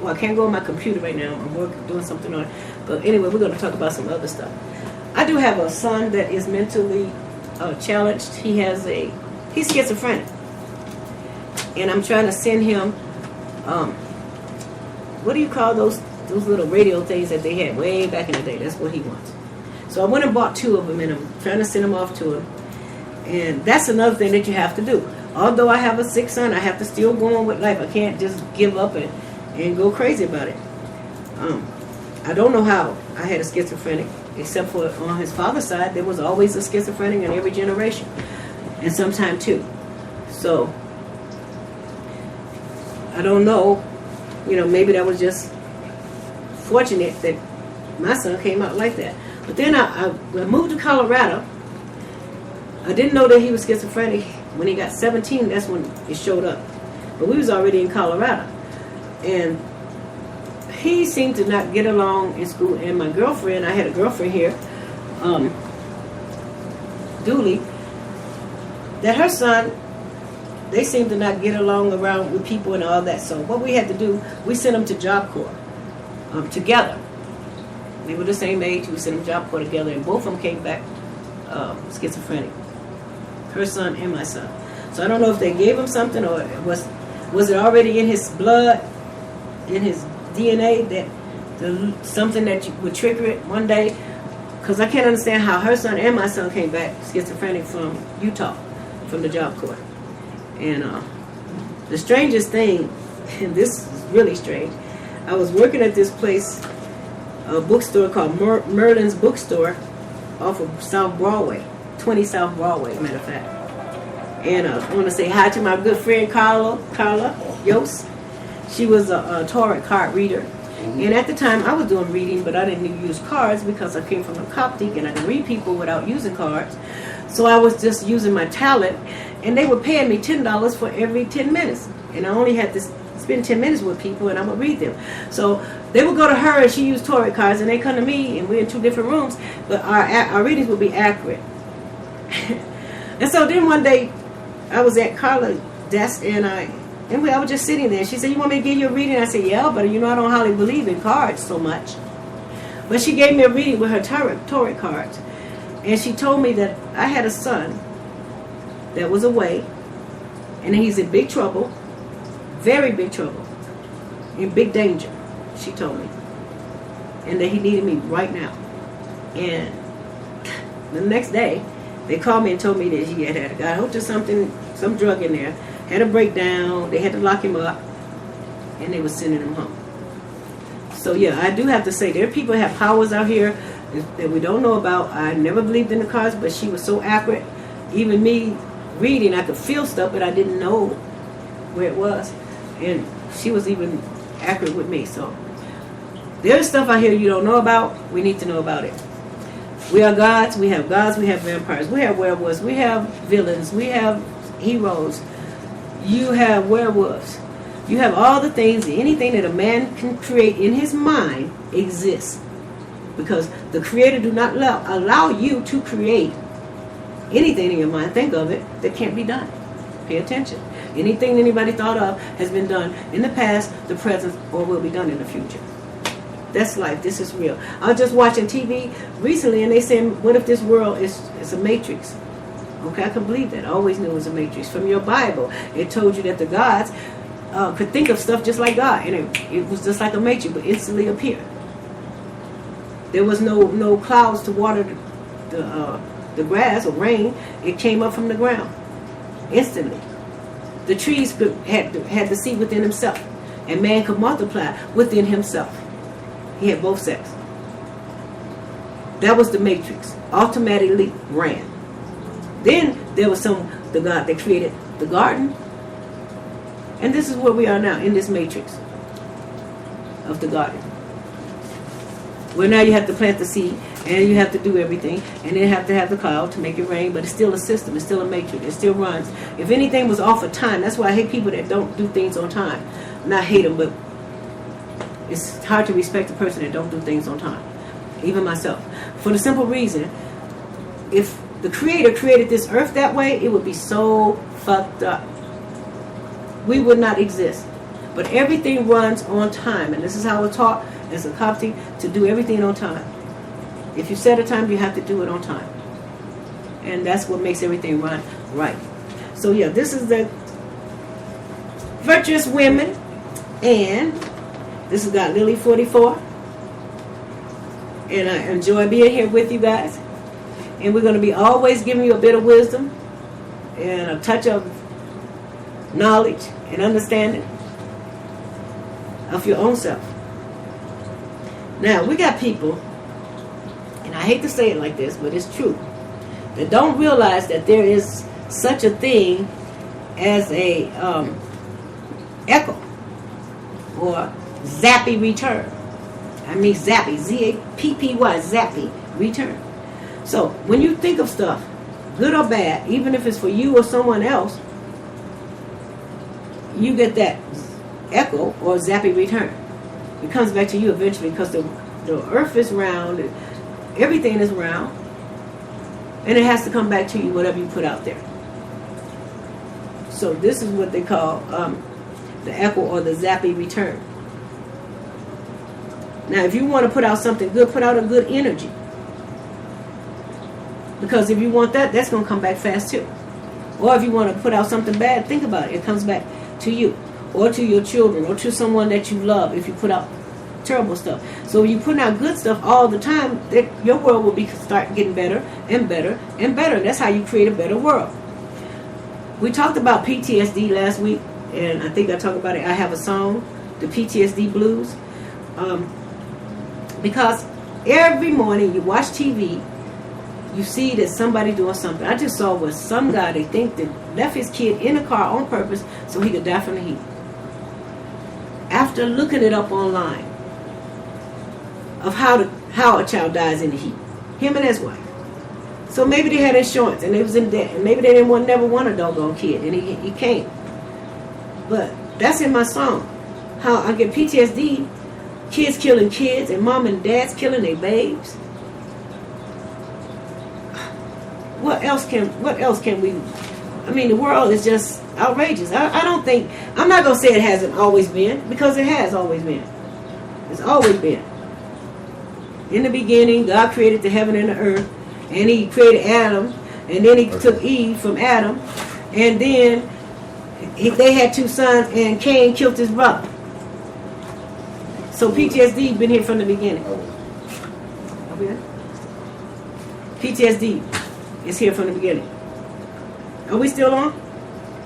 well, I can't go on my computer right now. I'm doing something on it. But anyway, we're going to talk about some other stuff. I do have a son that is mentally challenged. He's schizophrenic. And I'm trying to send him, what do you call those little radio things that they had way back in the day? That's what he wants. So I went and bought 2 of them, and I'm trying to send them off to him. And that's another thing that you have to do. Although I have a sick son, I have to still go on with life. I can't just give up and go crazy about it. I don't know how I had a schizophrenic, except for on his father's side, there was always a schizophrenic in every generation, and sometime 2. So I don't know, maybe that was just fortunate that my son came out like that. But then I moved to Colorado. I didn't know that he was schizophrenic. When he got 17, that's when it showed up. But we was already in Colorado. And he seemed to not get along in school. And my girlfriend, I had a girlfriend here, Dooley, that her son, they seemed to not get along around with people and all that. So what we had to do, we sent them to Job Corps together. They were the same age. We sent them Job Corps together, and both of them came back schizophrenic. Her son and my son. So I don't know if they gave him something, or was it already in his blood, in his DNA, that something that would trigger it one day. Because I can't understand how her son and my son came back schizophrenic from Utah, from the Job Corps. And the strangest thing, and this is really strange, I was working at this place, a bookstore called Merlin's Bookstore off of South Broadway, 20 South Broadway, matter of fact. And I want to say hi to my good friend Carla Yost. She was a tarot card reader. And at the time, I was doing reading, but I didn't use cards because I came from a Coptic and I could read people without using cards. So I was just using my talent, and they were paying me $10 for every 10 minutes. And I only had to spend 10 minutes with people, and I would read them. So they would go to her, and she used tarot cards, and they come to me, and we're in 2 different rooms, but our readings would be accurate. And so then one day, I was at Carla's desk, and I was just sitting there. She said, "You want me to give you a reading?" I said, "Yeah, but you know I don't hardly believe in cards so much." But she gave me a reading with her tarot cards. And she told me that I had a son that was away, and he's in big trouble, very big trouble, in big danger, she told me. And that he needed me right now. And the next day, they called me and told me that he had got hooked to some drug in there, had a breakdown, they had to lock him up, and they were sending him home. So yeah, I do have to say, there are people who have powers out here that we don't know about. I never believed in the cards, but she was so accurate. Even me reading, I could feel stuff, but I didn't know where it was. And she was even accurate with me. So there's stuff out here you don't know about. We need to know about it. We are gods, we have vampires, we have werewolves, we have villains, we have heroes. You have werewolves. You have all the things, anything that a man can create in his mind exists. Because the Creator do not allow you to create anything in your mind, think of it, that can't be done. Pay attention. Anything anybody thought of has been done in the past, the present, or will be done in the future. That's life. This is real. I was just watching TV recently, and they said, what if this world is a matrix? Okay, I can believe that. I always knew it was a matrix. From your Bible, it told you that the gods could think of stuff just like God, and it was just like a matrix, but instantly appeared. There was no clouds to water the grass or rain. It came up from the ground instantly. The trees had the seed within himself, and man could multiply within himself. He had both sexes. That was the matrix. Automatically ran. Then there was the God that created the garden. And this is where we are now, in this matrix of the garden. Where now you have to plant the seed, and you have to do everything, and then have to have the cloud to make it rain, but it's still a system, it's still a matrix, it still runs. If anything was off of time, that's why I hate people that don't do things on time. Not hate them, but it's hard to respect a person that don't do things on time. Even myself. For the simple reason, if the Creator created this earth that way, it would be so fucked up. We would not exist. But everything runs on time. And this is how we're taught as a Coptic, to do everything on time. If you set a time, you have to do it on time. And that's what makes everything run right. So yeah, this is the Virtuous Women. And this is God Lily 44. And I enjoy being here with you guys. And we're going to be always giving you a bit of wisdom and a touch of knowledge and understanding of your own self. Now, we got people, and I hate to say it like this, but it's true, that don't realize that there is such a thing as a echo or zappy return. I mean zappy, Z-A-P-P-Y, zappy return. So when you think of stuff, good or bad, even if it's for you or someone else, you get that echo or zappy return. It comes back to you eventually, because the earth is round, everything is round, and it has to come back to you, whatever you put out there. So this is what they call the echo or the zappy return. Now, if you want to put out something good, put out a good energy. Because if you want that, that's going to come back fast too. Or if you want to put out something bad, think about it. It comes back to you, or to your children, or to someone that you love if you put out terrible stuff. So when you put out good stuff all the time, your world will start getting better and better and better. That's how you create a better world. We talked about PTSD last week, and I think I talked about it. I have a song, the PTSD Blues. Because every morning you watch TV, you see that somebody doing something. I just saw where some guy, they think, that left his kid in a car on purpose so he could die from the heat. After looking it up online of how a child dies in the heat, him and his wife. So maybe they had insurance and they was in debt, and maybe they didn't never want a doggone kid, and he came. But that's in my song. How I get PTSD, kids killing kids, and mom and dads killing their babes. What else can we? I mean, the world is just outrageous. I don't think, I'm not going to say it hasn't always been, because it has always been. It's always been. In the beginning, God created the heaven and the earth, and he created Adam, and then he took Eve from Adam, and then they had 2 sons, and Cain killed his brother. So PTSD been here from the beginning. PTSD is here from the beginning. Are we still on?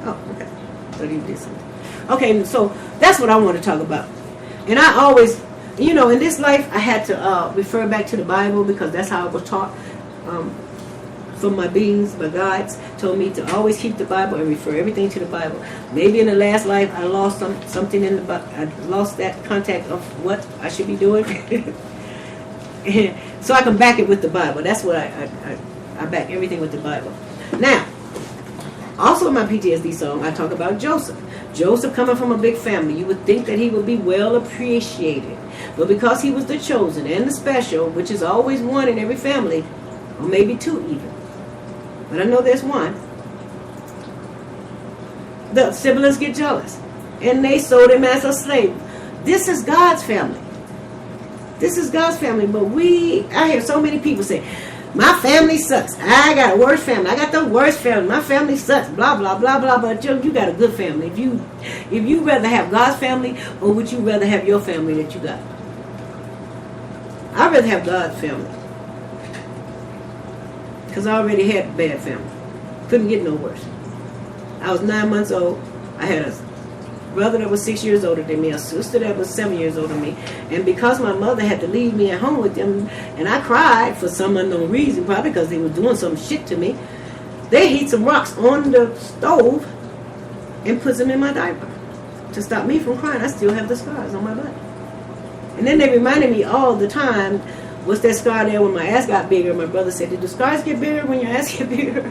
Oh, okay. Thought you did something. Okay, so that's what I want to talk about. And I always, in this life, I had to refer back to the Bible, because that's how I was taught. From my beings, my guides told me to always keep the Bible and refer everything to the Bible. Maybe in the last life I lost something in the I lost that contact of what I should be doing. So I can back it with the Bible. That's what I back everything with the Bible. Now, also in my PTSD song, I talk about Joseph. Joseph, coming from a big family, you would think that he would be well appreciated. But because he was the chosen and the special, which is always one in every family, or maybe 2 even, but I know there's one, the siblings get jealous, and they sold him as a slave. This is God's family. This is God's family. But I hear so many people say, my family sucks. I got a worse family. I got the worst family. My family sucks. Blah, blah, blah, blah. But you got a good family. If you rather have God's family, or would you rather have your family that you got? I'd rather have God's family. Because I already had a bad family. Couldn't get no worse. I was 9 months old. I had a brother that was 6 years older than me, a sister that was 7 years older than me. And because my mother had to leave me at home with them, and I cried for some unknown reason, probably because they were doing some shit to me, they heat some rocks on the stove and put them in my diaper to stop me from crying. I still have the scars on my butt. And then they reminded me all the time, what's that scar there when my ass got bigger? My brother said, did the scars get bigger when your ass get bigger?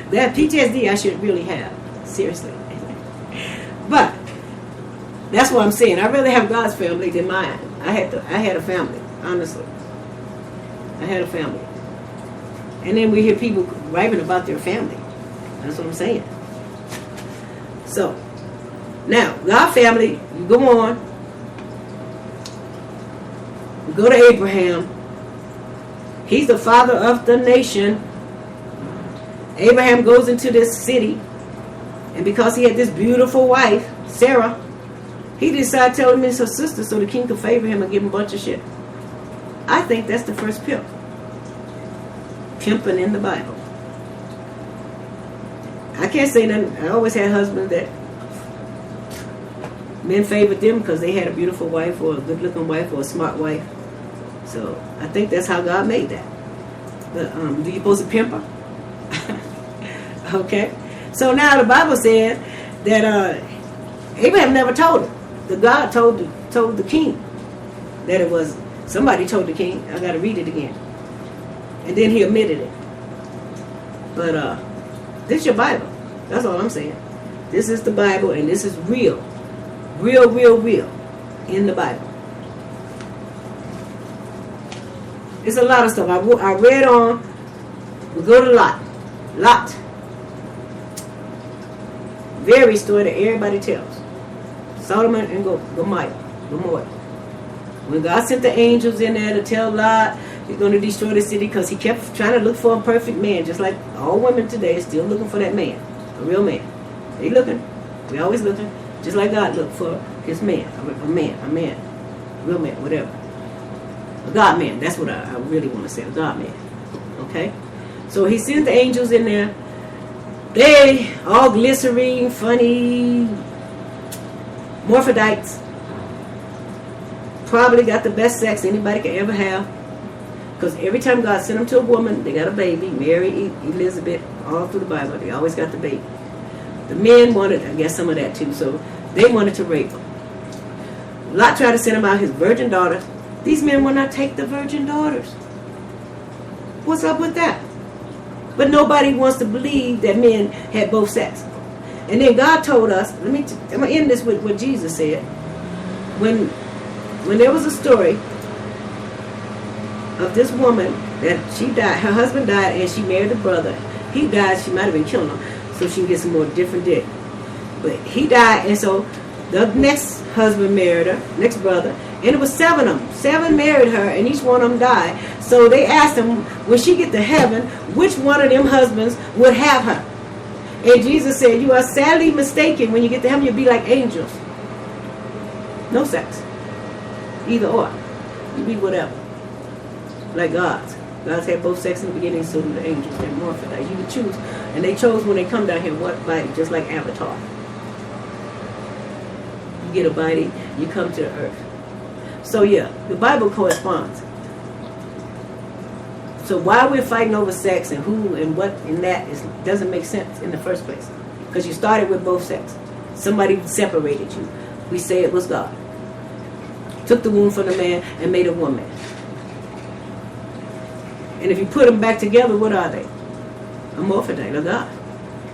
That PTSD I should really have. Seriously. But that's what I'm saying. I'd rather have God's family than mine. I had a family, honestly. I had a family. And then we hear people raving about their family. That's what I'm saying. So, now, God family, you go on. We go to Abraham. He's the father of the nation. Abraham goes into this city, and because he had this beautiful wife, Sarah, he decided to tell him it's her sister so the king could favor him and give him a bunch of shit. I think that's the first pimp. Pimping in the Bible. I can't say nothing. I always had husbands that men favored them because they had a beautiful wife or a good looking wife or a smart wife. So I think that's how God made that. But do you supposed to pimp her? Okay. So now the Bible said that Abraham never told her. The God told the king that it was, somebody told the king. I got to read it again. And then he admitted it. But this is your Bible. That's all I'm saying. This is the Bible, and this is real. Real, real, real in the Bible. It's a lot of stuff. I read on. We go to Lot. Lot. Very story that everybody tells. Sodom and Gomorrah. When God sent the angels in there to tell Lot he's going to destroy the city, because he kept trying to look for a perfect man, just like all women today are still looking for that man, a real man. They looking. We always looking. Just like God looked for his man, a man, real man, whatever. A God man. That's what I really want to say, a God man. Okay? So he sent the angels in there. They all glycerine, funny, morphodites. Probably got the best sex anybody could ever have. Because every time God sent them to a woman, they got a baby. Mary, Elizabeth, all through the Bible, they always got the baby. The men wanted, I guess, some of that too. So they wanted to rape them. Lot tried to send him out his virgin daughters. These men will not take the virgin daughters. What's up with that? But nobody wants to believe that men had both sex. And then God told us, I'm going to end this with what Jesus said. When there was a story of this woman that she died, her husband died, and she married a brother. He died, she might have been killing him, so she can get some more different dick. But he died, and so the next husband married her, next brother, and it was 7 of them. 7 married her, and each one of them died. So they asked him, when she get to heaven, which one of them husbands would have her? And Jesus said, you are sadly mistaken. When you get to heaven, you'll be like angels. No sex. Either or. You be whatever. Like God's. God's had both sex in the beginning, so do the angels. They're morphodites. You can choose. And they chose when they come down here what body, just like Avatar. You get a body, you come to the earth. So yeah, the Bible corresponds. So why we're fighting over sex and who and what and that doesn't make sense in the first place. Because you started with both sex. Somebody separated you. We say it was God. Took the womb from the man and made a woman. And if you put them back together, what are they? A morphodite, a God.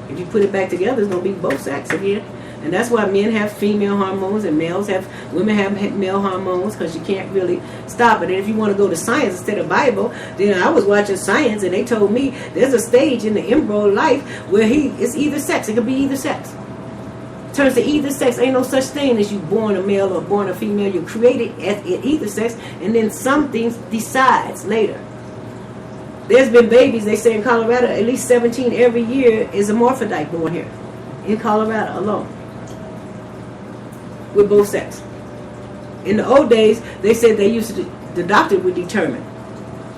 If you put it back together, it's going to be both sex again. And that's why men have female hormones and women have male hormones, because you can't really stop it. And if you want to go to science instead of Bible, then I was watching science and they told me there's a stage in the embryo life where it's either sex. It could be either sex. Turns to either sex. Ain't no such thing as you born a male or born a female. You're created at either sex, and then something decides later. There's been babies, they say in Colorado, at least 17 every year is a morphodite born here. In Colorado alone. With both sex. In the old days, they said the doctor would determine.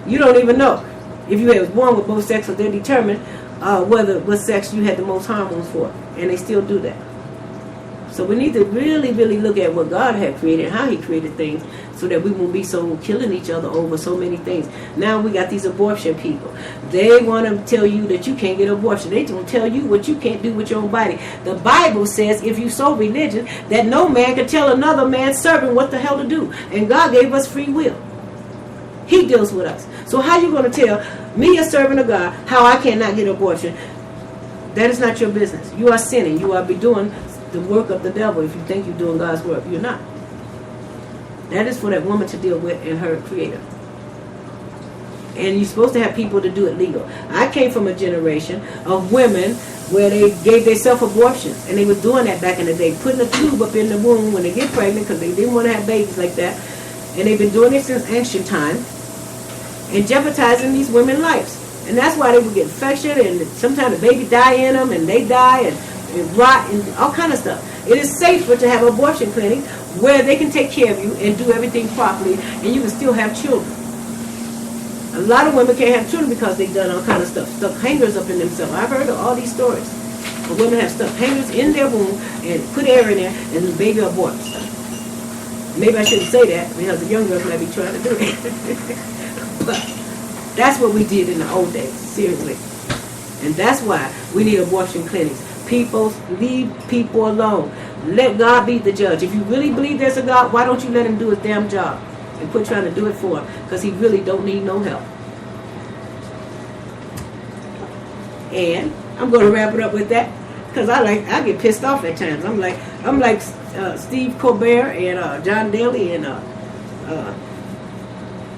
You don't even know. If you was born with both sex, so they determine what sex you had the most hormones for. And they still do that. So we need to really, really look at what God had created, how he created things, so that we won't be so killing each other over so many things. Now we got these abortion people. They want to tell you that you can't get an abortion. They don't tell you what you can't do with your own body. The Bible says, if you're so religious, that no man can tell another man's servant what the hell to do. And God gave us free will. He deals with us. So how you going to tell me, a servant of God, how I cannot get an abortion? That is not your business. You are sinning. You are be doing the work of the devil. If you think you're doing God's work, you're not. That is for that woman to deal with and her creator. And you're supposed to have people to do it legal. I came from a generation of women where they gave themselves abortions, and they were doing that back in the day, putting a tube up in the womb when they get pregnant because they didn't want to have babies like that. And they've been doing it since ancient time and jeopardizing these women's lives. And that's why they would get infection, and sometimes the baby die in them and they die and rot and all kind of stuff. It is safer to have an abortion clinic where they can take care of you and do everything properly, and you can still have children. A lot of women can't have children because they've done all kind of stuff, stuck hangers up in themselves. I've heard of all these stories. But women have stuck hangers in their womb and put air in there, and the baby aborts. Maybe I shouldn't say that because the young girls might be trying to do it. But that's what we did in the old days, seriously. And that's why we need abortion clinics. People, leave people alone. Let God be the judge. If you really believe there's a God, why don't you let him do his damn job and quit trying to do it for him? Because he really don't need no help. And I'm going to wrap it up with that, because I get pissed off at times. I'm like Steve Colbert and John Daly and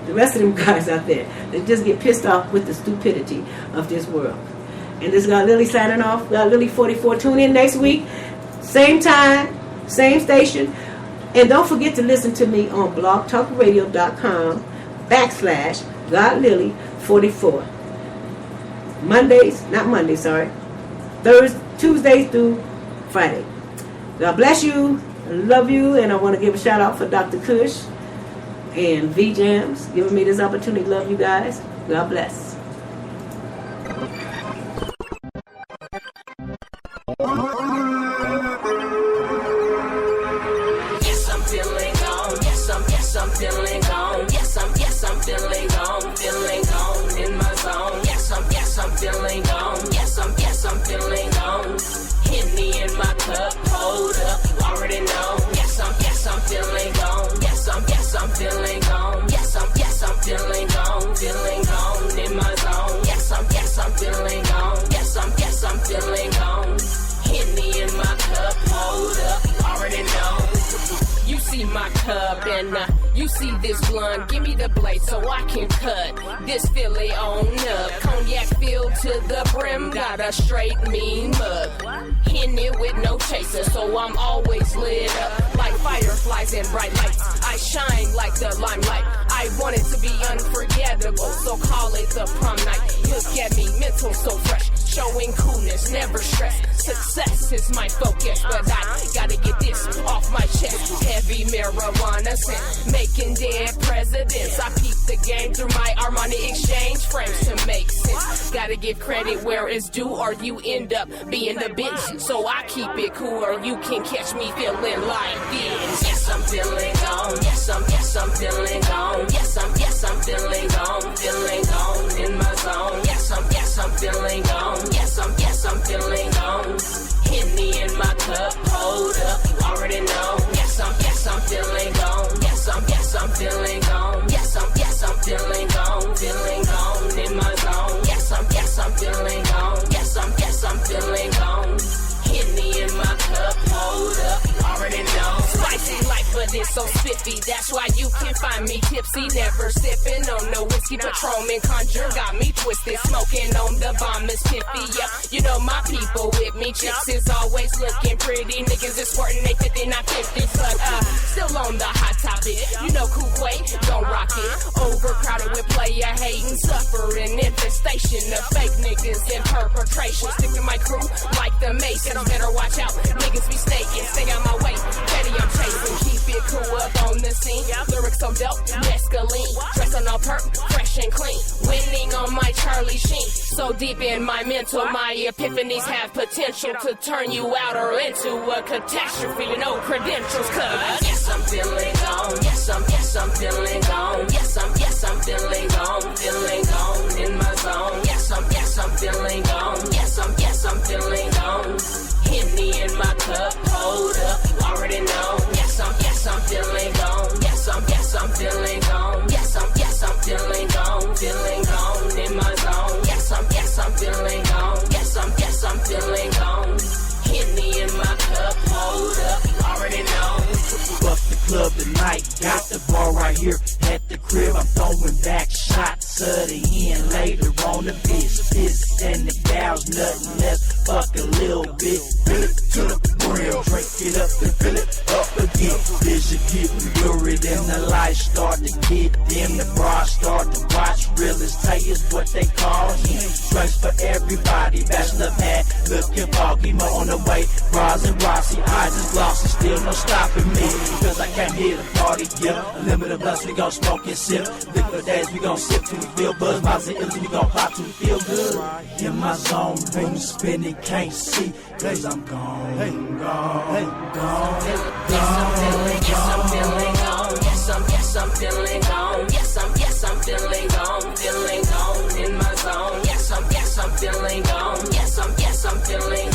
the rest of them guys out there. They just get pissed off with the stupidity of this world. And this is God Lily signing off. God Lily 44. Tune in next week. Same time, same station. And don't forget to listen to me on blogtalkradio.com/GodLily44. Tuesdays through Friday. God bless you. I love you. And I want to give a shout out for Dr. Kush and V Jams giving me this opportunity. Love you guys. God bless. Yes, I'm feeling gone. Yes, I'm feeling gone. Yes, I'm feeling gone. Feeling gone in my zone. Yes, I'm feeling gone. Yes, I'm feeling gone. Hit me in my cup, hold up, you already know. Yes, I'm feeling gone. Yes, I'm feeling gone. Yes, I'm feeling gone. Feeling gone in my zone. Yes, I'm feeling gone. Yes, I'm feeling gone. Hit me in my cup, hold up, you already know. You see my cup and you see this blunt. Give me the blade so I can cut this Philly on up. Cognac filled to the brim, got a straight mean mug. In it with no chaser, so I'm always lit up like fireflies and bright lights. I shine like the limelight. I want it to be unforgettable, so call it the prom night. Look at me, mental so fresh, showing coolness, never stress. Success is my focus, but I gotta get this off my chest. Heavy marijuana scent, making dead presidents. I peep the game through my Armani exchange frames to make sense. Gotta give credit where it's due, or you end up being the bitch. So I keep it cool, or you can catch me feeling like this. Yes, I'm feeling gone. Yes, I'm feeling gone. Yes, I'm feeling gone. Feeling gone in my zone. Yes, I'm feeling gone. Yes, I'm feeling gone. Hit me in my cup, hold up, you already know. Yes, I'm feeling gone. Yes, I'm feeling gone. Yes, I'm feeling gone. Feeling gone in my zone. Yes, I'm feeling gone. Yes, I'm feeling gone. Hit me in my cup, hold up, you already know. Spicy life, but it's so spiffy. That's why you can find me tipsy, never sipping on no whiskey. Patron and conjure got me twisted, smoking on the bomb is pimpy. Yeah, you know my people with me. Chicks is always looking pretty. Niggas is squirting, they 50, not 50. But still on the hot topic. You know Kuwait, don't rock it. Overcrowded with player hating, suffering infestation of fake niggas and perpetration. Stick to my crew like the Masons. Better watch out, niggas be snaking. Stay out my way, petty I'm chasing. Keep it cool up on the scene. Lyrics so dope, mescaline. Dress on all perp, fresh and clean. Winning on my Charlie Sheen. So deep in my mental, my epiphanies have potential to turn you out or into a catastrophe. No credentials, cuz yes, I'm feeling gone. Yes, I'm feeling gone. Yes, I'm feeling gone. Feeling gone in my zone. Yes, I'm feeling gone. Yes, I'm feeling gone. Hit me in my cup, hold up, you already know. Yes, I'm feeling gone. Yes, I'm feeling gone. Yes, I'm feeling gone. Feeling gone in my zone. Yes, I'm feeling gone. Yes, I'm feeling gone. Hit me in my cup, hold up, you already know. Fuck the club tonight, got the bar right here at the crib. I'm throwing back shots of the end later on the bitch. This and the gals, nothing less. Fuck a little bit, fill it to the brim, drink it up and fill it up again. Vision getting lurid and the lights start to get dim. The bras start to watch, real estate is what they call him. Drinks for everybody, bachelor pad, looking foggy, more on the way. Bras and Rossi, I just lost it, still no stopping me. Cause I can't hear the party, yeah. Limited blunts, we gon' smoke and sip. Liquid days, we gon' sip till we feel buzz. Miles and ills, we gon' pop till we feel good. In my zone, ring spinning, can't see. Cause I'm gone, gone. Yes, I'm feeling gone. Yes, I'm feeling gone. Yes, I'm feeling gone. Feeling gone in my zone. Yes, I'm feeling gone. Yes, I'm feeling